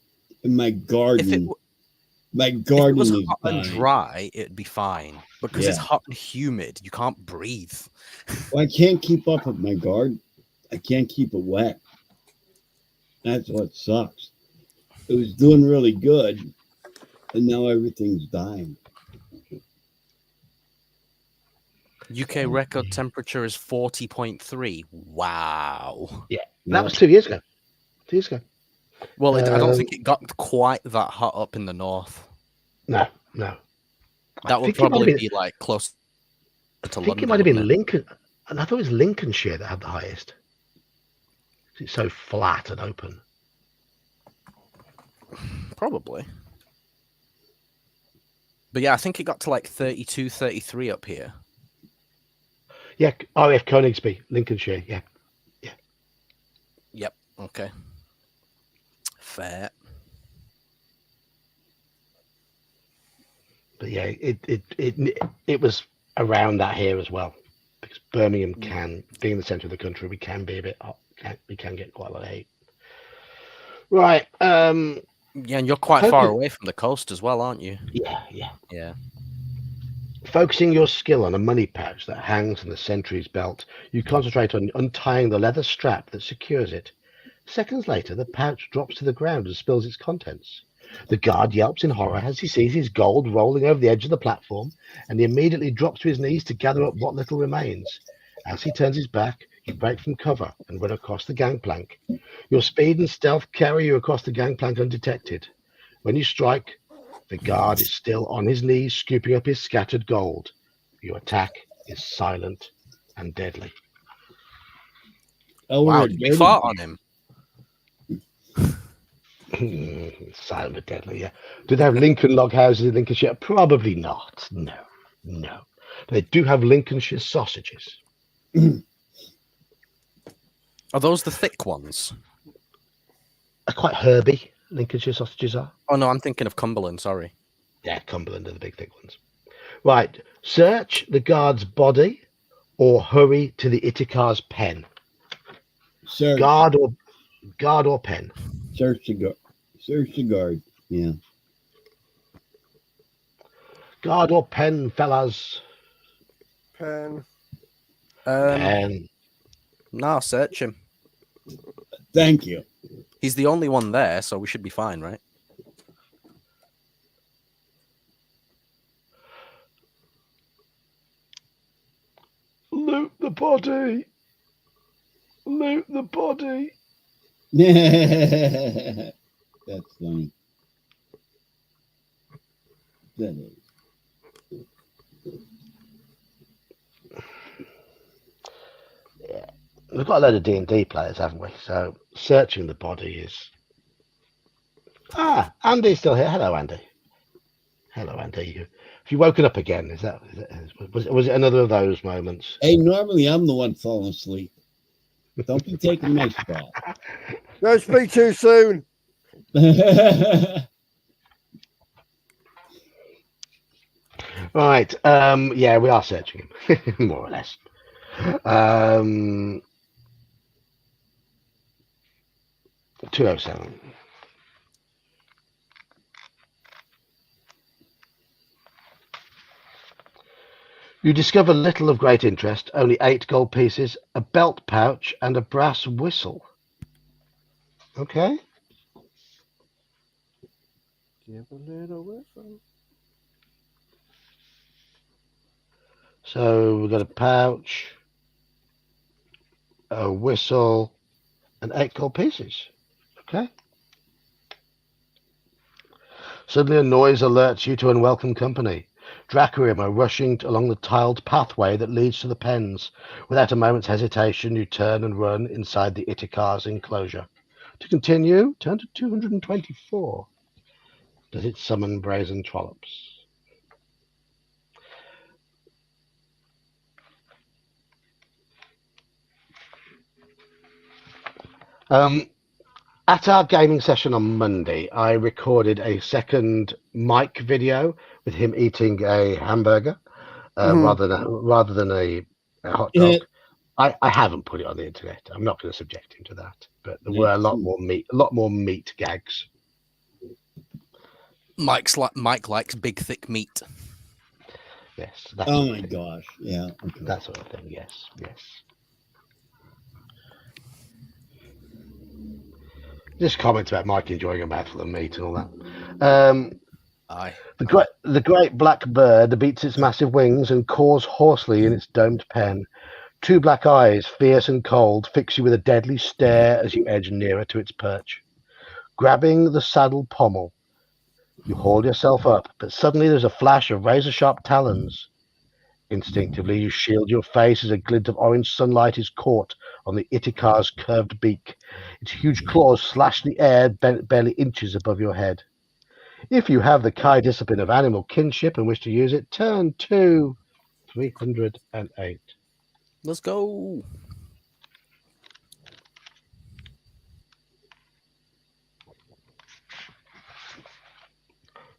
in my garden. My If it garden was is hot and dying. dry, it'd be fine. Because it's Yeah. hot and humid, you can't breathe. Well, I can't keep up with my garden. I can't keep it wet. That's what sucks. It was doing really good, and now everything's dying. UK record temperature is 40.3. Wow. Yeah, Yeah. that was 2 years ago. 2 years ago. Well, I don't Um, think it got quite that hot up in the north. No. That would think it might have probably been- be like close to I think London. it might have wouldn't been Lincoln, and I thought it was Lincolnshire that had the highest. It's so flat and open. Probably. But yeah, I think it got to like 32, 33 up here. Yeah, RAF Königsby, Lincolnshire. Yeah. Yep. Okay. Fair. But yeah, it was around that here as well, because Birmingham can, being the centre of the country, we can be a bit hot. We can get quite a lot of heat. Right. Yeah, and you're quite far Focus- away from the coast as well, aren't you? Yeah. Yeah. Focusing your skill on a money pouch that hangs in the sentry's belt, you concentrate on untying the leather strap that secures it. Seconds later, the pouch drops to the ground and spills its contents. The guard yelps in horror as he sees his gold rolling over the edge of the platform, and he immediately drops to his knees to gather up what little remains. As he turns his back, you break from cover and run across the gangplank. Your speed and stealth carry you across the gangplank undetected. When you strike, the guard is still on his knees, scooping up his scattered gold. Your attack is silent and deadly. Oh, Wow, we're did you fart on him? Silent but deadly, yeah. Do they have Lincoln log houses in Lincolnshire? Probably not. No. They do have Lincolnshire sausages. Are those the thick ones? Are quite herby, Lincolnshire sausages are. Oh no, I'm thinking of Cumberland, sorry. Yeah, Cumberland are the big thick ones. Right. Search the guard's body or hurry to the Itikar's pen. Search, Guard or pen. search the guard. Search the guard. Yeah. Guard or pen, fellas. Pen. Pen. No, search him. Thank you. He's the only one there, so we should be fine, right? Loot the body. Loot the body. That's funny. That is. Yeah, we've got a load of D&D players, haven't we? So searching the body is. Andy's still here. Hello, Andy. Hello, Andy. Have you woken up again? Was it another of those moments? Hey, normally I'm the one falling asleep. Don't be taking my spot. Don't speak too soon. Right. Yeah, we are searching him, more or less. 207. You discover little of great interest, only 8 gold pieces, a belt pouch, and a brass whistle. Okay. Give a little whistle. So we've got a pouch, a whistle, and 8 gold pieces. Okay. Suddenly a noise alerts you to unwelcome company. Dracurim are rushing along the tiled pathway that leads to the pens. Without a moment's hesitation, you turn and run inside the Itikar's enclosure. To continue, turn to 224. Does it summon brazen trollops? At our gaming session on Monday, I recorded a second Mike video with him eating a hamburger rather than a hot dog. I haven't put it on the internet. I'm not going to subject him to that. But there were a lot more meat gags. Mike likes big, thick meat. Yes. That Oh sort my of thing. gosh. Yeah. Okay. That sort of thing. Yes. Yes. Just comments about Mike enjoying a mouthful of meat and all that. Aye. The great black bird beats its massive wings and caws hoarsely in its domed pen. Two black eyes, fierce and cold, fix you with a deadly stare as you edge nearer to its perch. Grabbing the saddle pommel, you haul yourself up, but suddenly there's a flash of razor-sharp talons. Instinctively, you shield your face as a glint of orange sunlight is caught on the Itikar's curved beak. Its huge claws slash the air barely inches above your head. If you have the Kai discipline of animal kinship and wish to use it, turn to 308. Let's go.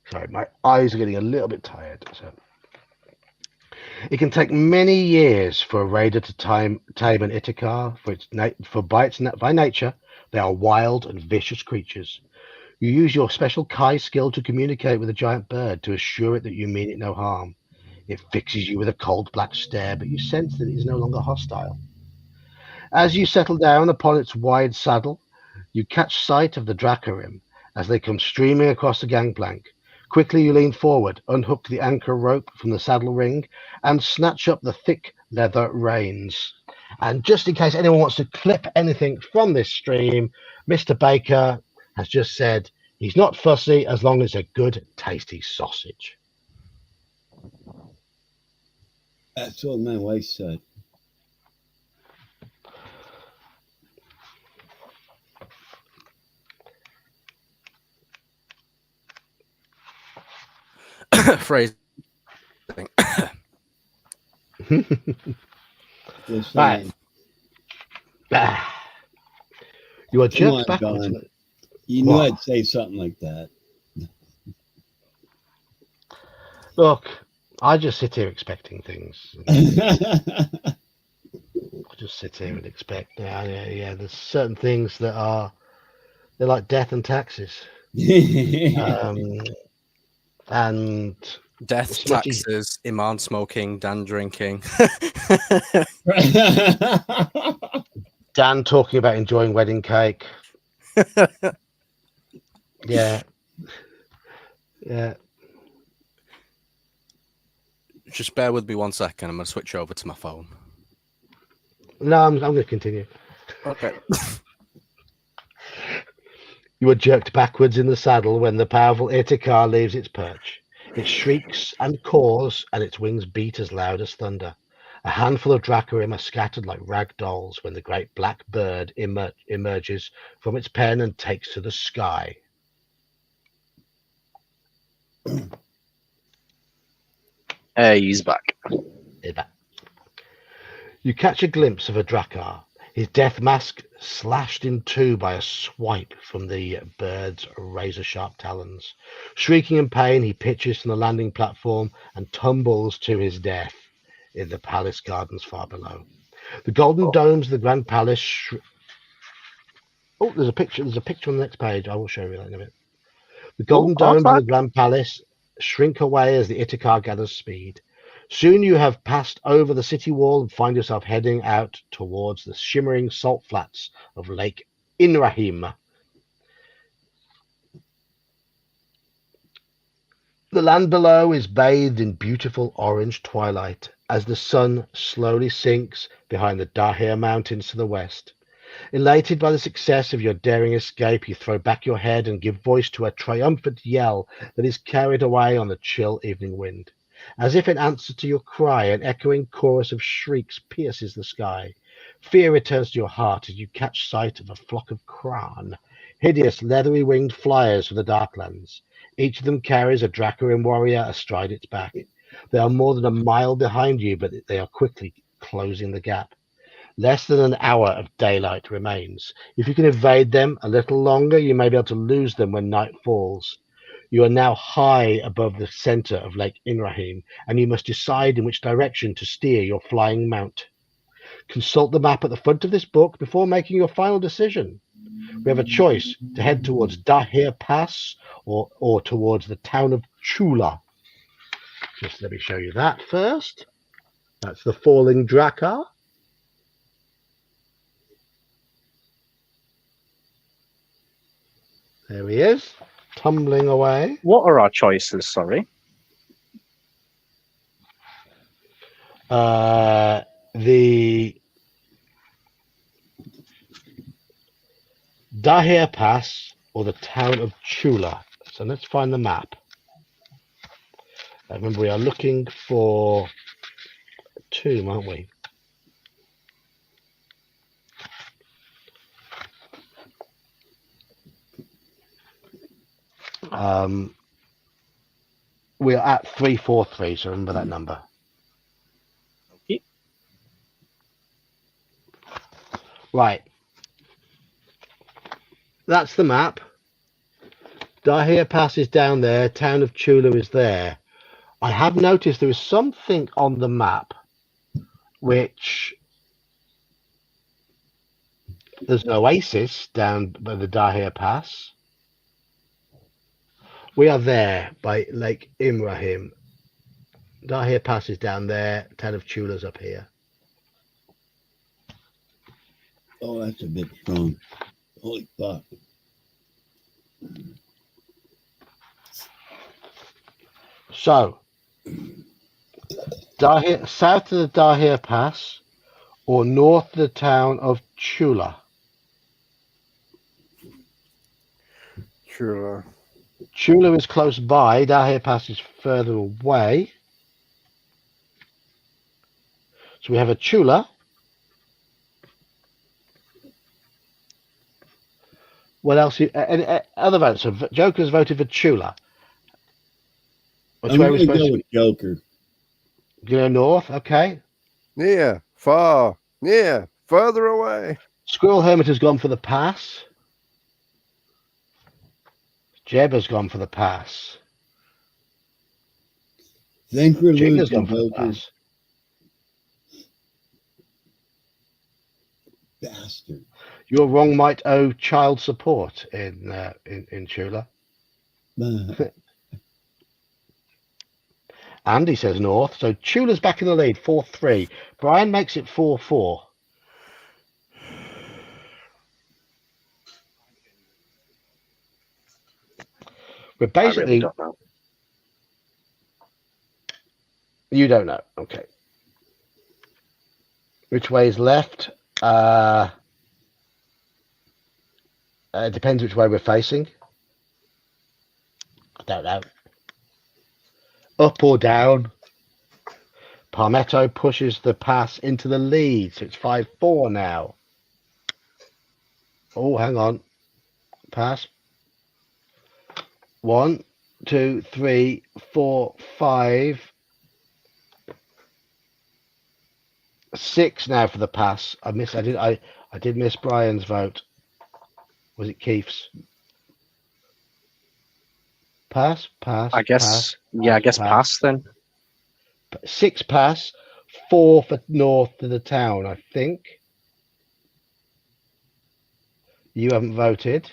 Sorry, my eyes are getting a little bit tired. So it can take many years for a raider to tame an Itikar. By nature, they are wild and vicious creatures. You use your special Kai skill to communicate with a giant bird to assure it that you mean it no harm. It fixes you with a cold black stare, but you sense that it is no longer hostile. As you settle down upon its wide saddle, you catch sight of the Dracarim as they come streaming across the gangplank. Quickly you lean forward, unhook the anchor rope from the saddle ring, and snatch up the thick leather reins. And just in case anyone wants to clip anything from this stream, Mr. Baker has just said he's not fussy as long as a good, tasty sausage. That's what my wife said. Phrase. Just Right. saying. You are Come on, jerked backwards. Don. You knew What? I'd say something like that. Look, I just sit here expecting things. I just sit here and expect. Yeah. There's certain things that they're like death and taxes. And Death, Smutty. taxes, Iman smoking, Dan drinking. Dan talking about enjoying wedding cake. Yeah. Just bear with me 1 second. I'm going to switch over to my phone. No, I'm going to continue. Okay. You are jerked backwards in the saddle when the powerful Itikar leaves its perch. It shrieks and caws, and its wings beat as loud as thunder. A handful of Dracarim are scattered like rag dolls when the great black bird emerges from its pen and takes to the sky. Hey, he's back. You catch a glimpse of a Drakkar, his death mask slashed in two by a swipe from the bird's razor-sharp talons. Shrieking in pain, he pitches from the landing platform and tumbles to his death in the palace gardens far below. The golden domes of the Grand Palace... there's a picture. There's a picture on the next page. I will show you that in a bit. The golden domes of the Grand Palace shrink away as the Itikar gathers speed. Soon you have passed over the city wall and find yourself heading out towards the shimmering salt flats of Lake Inrahim. The land below is bathed in beautiful orange twilight as the sun slowly sinks behind the Dahir Mountains to the west. Elated by the success of your daring escape, you throw back your head and give voice to a triumphant yell that is carried away on the chill evening wind. As if in answer to your cry, an echoing chorus of shrieks pierces the sky. Fear returns to your heart as you catch sight of a flock of Kran, hideous leathery winged flyers from the Darklands. Each of them carries a Dracarim warrior astride its back. They are more than a mile behind you, but they are quickly closing the gap. Less than an hour of daylight remains. If you can evade them a little longer, you may be able to lose them when night falls. You are now high above the center of Lake Inrahim, and you must decide in which direction to steer your flying mount. Consult the map at the front of this book before making your final decision. We have a choice to head towards Dahir Pass or towards the town of Chula. Just let me show you that first. That's the falling Drakkar. There he is, tumbling away. What are our choices? Sorry. The Dahir Pass or the town of Chula. So let's find the map. Remember, we are looking for a tomb, aren't we? We are at 343, so remember that number. Okay. Right. That's the map. Dahir Pass is down there. Town of Chula is there. I have noticed there is something on the map which there's an oasis down by the Dahir Pass. We are there by Lake Imrahim. Dahir Pass is down there. Town of Chula's up here. Oh, that's a bit strong. Holy fuck. So, Dahir, south of the Dahir Pass or north of the town of Chula? Sure. Chula is close by. Dahir Pass is further away. So we have a Chula. What else? Any other votes? So Joker's voted for Chula. Which I'm way are we going to supposed go to with Joker. go? North. Okay. Near, far, near, further away. Squirrel Hermit has gone for the pass. Jeb has gone for the pass. Thanks for Jing has losing, gone for the Joker. pass. Bastard. Your wrong might owe child support in Chula. Andy says north. So Chula's back in the lead, 4-3. Brian makes it 4-4. We're I really basically. don't know. You don't know. Okay. Which way is left? It depends which way we're facing. I don't know. Up or down? Palmetto pushes the pass into the lead, so it's 5-4 now. Oh, hang on. Pass. 1, 2, 3, 4, 5, 6 now for the pass. I did miss Brian's vote. Was it Keith's? Pass. I guess. I guess pass then. 6 pass, 4 for north to the town, I think. You haven't voted.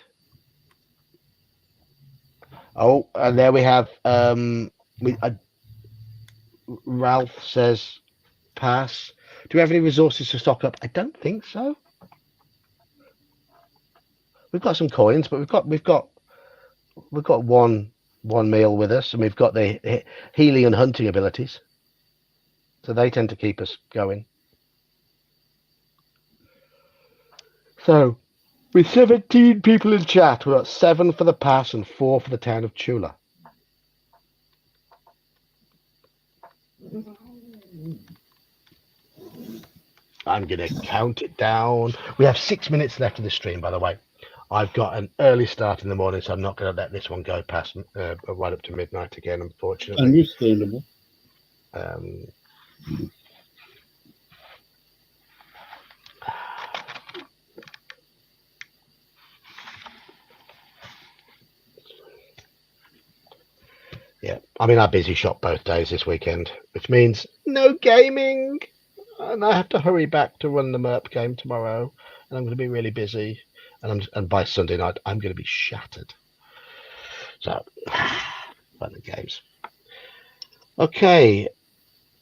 Oh, and there we have. Ralph says pass. Do we have any resources to stock up? I don't think so. We've got some coins, but we've got one meal with us, and we've got the healing and hunting abilities, so they tend to keep us going. So, with 17 people in chat, we've got 7 for the pass and 4 for the town of Chula. I'm going to count it down. We have 6 minutes left of the stream, by the way. I've got an early start in the morning, so I'm not going to let this one go past right up to midnight again, unfortunately. Understandable. Yeah, I'm in our busy shop both days this weekend, which means no gaming. And I have to hurry back to run the MERP game tomorrow, and I'm going to be really busy. and by Sunday night I'm going to be shattered. So, fun and games. Okay,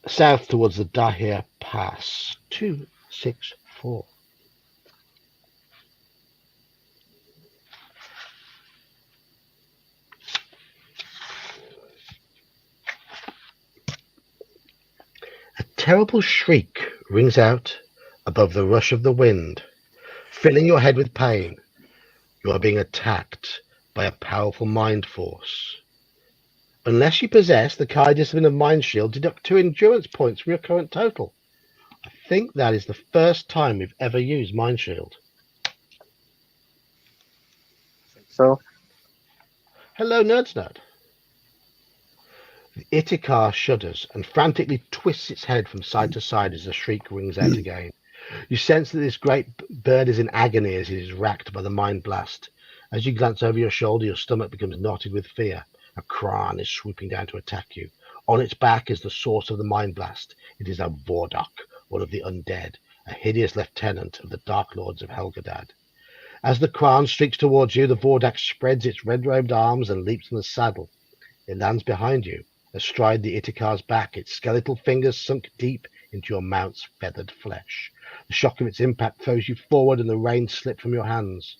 south towards the Dahir Pass. 264. A terrible shriek rings out above the rush of the wind, filling your head with pain. You are being attacked by a powerful mind force. Unless you possess the Kai discipline of Mind Shield, deduct 2 endurance points from your current total. I think that is the first time we've ever used Mind Shield. So, Hello, Nerds Nerd. The Itikar shudders and frantically twists its head from side to side as the shriek rings out again. You sense that this great bird is in agony as it is racked by the mind blast. As you glance over your shoulder, your stomach becomes knotted with fear. A Kran is swooping down to attack you. On its back is the source of the mind blast. It is a Vordak, one of the undead, a hideous lieutenant of the Dark Lords of Helgadad. As the Kran streaks towards you, the Vordak spreads its red-robed arms and leaps from the saddle. It lands behind you, astride the Itikar's back, its skeletal fingers sunk deep into your mount's feathered flesh. The shock of its impact throws you forward and the reins slip from your hands.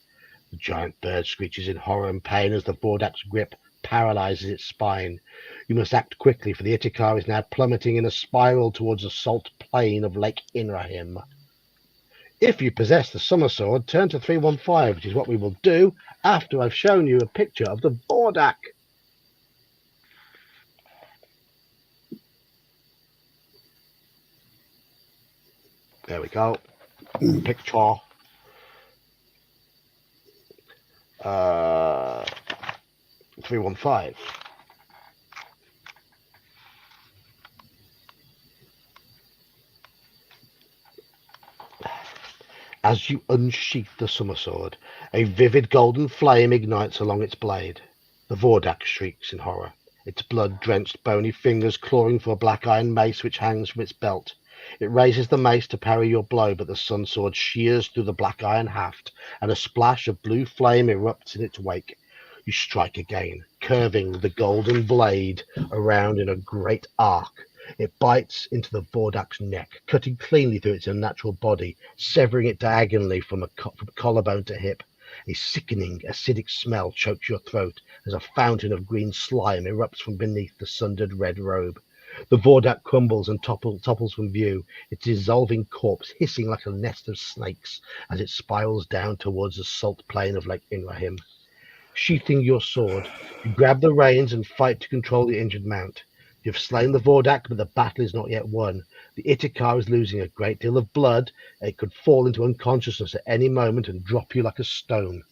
The giant bird screeches in horror and pain as the Vordak's grip paralyzes its spine. You must act quickly, for the Itikar is now plummeting in a spiral towards the salt plain of Lake Inrahim. If you possess the Summer Sword, turn to 315, which is what we will do after I've shown you a picture of the Vordak. There we go. Picture. 315. As you unsheath the Summer Sword, a vivid golden flame ignites along its blade. The Vordak shrieks in horror, its blood-drenched bony fingers clawing for a black iron mace which hangs from its belt. It raises the mace to parry your blow, but the Sun Sword shears through the black iron haft, and a splash of blue flame erupts in its wake. You strike again, curving the golden blade around in a great arc. It bites into the Vordak's neck, cutting cleanly through its unnatural body, severing it diagonally from collarbone to hip. A sickening, acidic smell chokes your throat as a fountain of green slime erupts from beneath the sundered red robe. The Vordak crumbles and topples from view, its dissolving corpse hissing like a nest of snakes as it spirals down towards the salt plain of Lake Inrahim. Sheathing your sword, you grab the reins and fight to control the injured mount. You've slain the Vordak, but the battle is not yet won. The Itikar is losing a great deal of blood. It could fall into unconsciousness at any moment and drop you like a stone.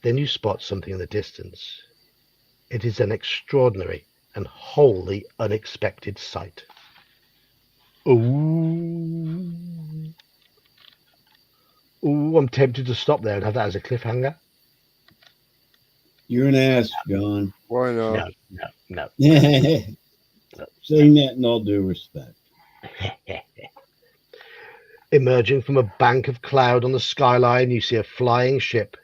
Then you spot something in the distance. It is an extraordinary and wholly unexpected sight. Ooh. Ooh, I'm tempted to stop there and have that as a cliffhanger. You're an ass, John. Why not? No. Saying that in all due respect. Emerging from a bank of cloud on the skyline, you see a flying ship.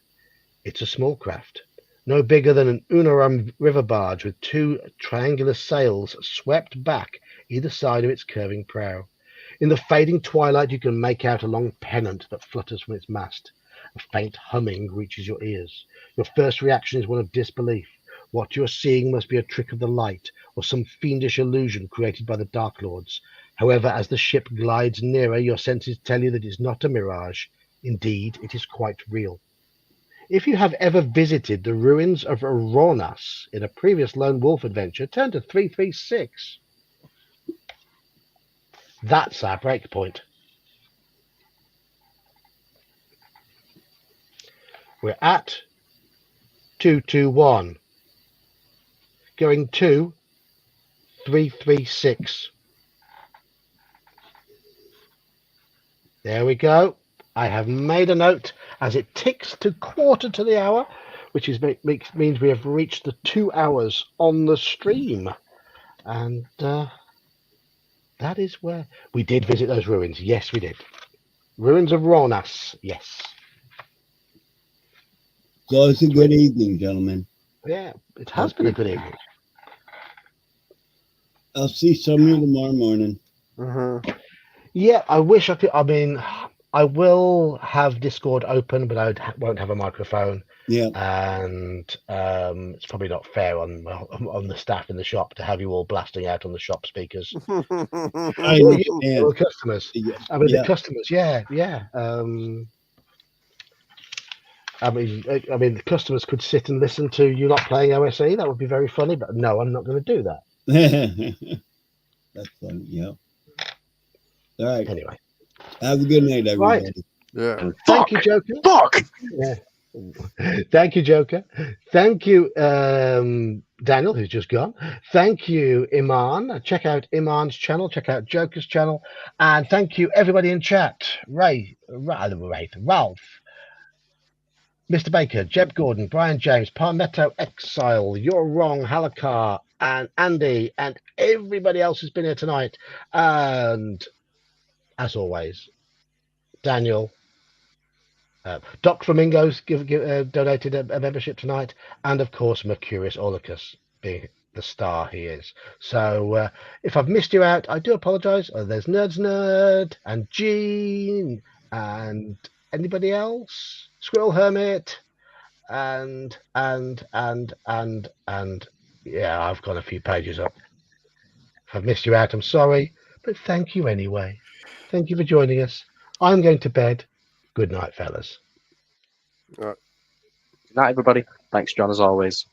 It's a small craft, no bigger than an Unaram river barge with 2 triangular sails swept back either side of its curving prow. In the fading twilight, you can make out a long pennant that flutters from its mast. A faint humming reaches your ears. Your first reaction is one of disbelief. What you are seeing must be a trick of the light, or some fiendish illusion created by the Dark Lords. However, as the ship glides nearer, your senses tell you that it is not a mirage. Indeed, it is quite real. If you have ever visited the ruins of Aronas in a previous Lone Wolf adventure, turn to 336. That's our breakpoint. We're at 221. Going to 336. There we go. I have made a note as it ticks to quarter to the hour, which means we have reached the 2 hours on the stream. And that is where we did visit those ruins. Yes, we did. Ruins of Ronas. Yes. So it's a good evening, gentlemen. Yeah, it has been a good evening. I'll see some of you tomorrow morning. Yeah, I wish I could. I mean, I will have Discord open, but won't have a microphone. Yeah. And it's probably not fair on the staff in the shop to have you all blasting out on the shop speakers. I Or you, understand. or the customers. Yeah. I mean, Yeah. the customers. Yeah. I mean, the customers could sit and listen to you not playing OSE. That would be very funny. But no, I'm not going to do that. That's funny. Yeah. All right. Anyway. Have a good night, everybody. Right. Yeah. And Thank you, Joker. Fuck! Yeah. Thank you, Joker. Thank you, Daniel, who's just gone. Thank you, Iman. Check out Iman's channel. Check out Joker's channel. And thank you, everybody in chat. Ralph, Mr. Baker, Jeb Gordon, Brian James, Palmetto Exile, You're Wrong, Halakar, and Andy, and everybody else who's been here tonight. And as always, Daniel. Doc Flamingos donated a membership tonight, and of course Mercurius Orlicus, being the star he is. So if I've missed you out, I do apologise. There's Nerd and Gene and anybody else, Squirrel Hermit, and yeah, I've got a few pages up. If I've missed you out, I'm sorry, but thank you anyway. Thank you for joining us. I'm going to bed. Good night, fellas. Good night, everybody. Thanks, John, as always.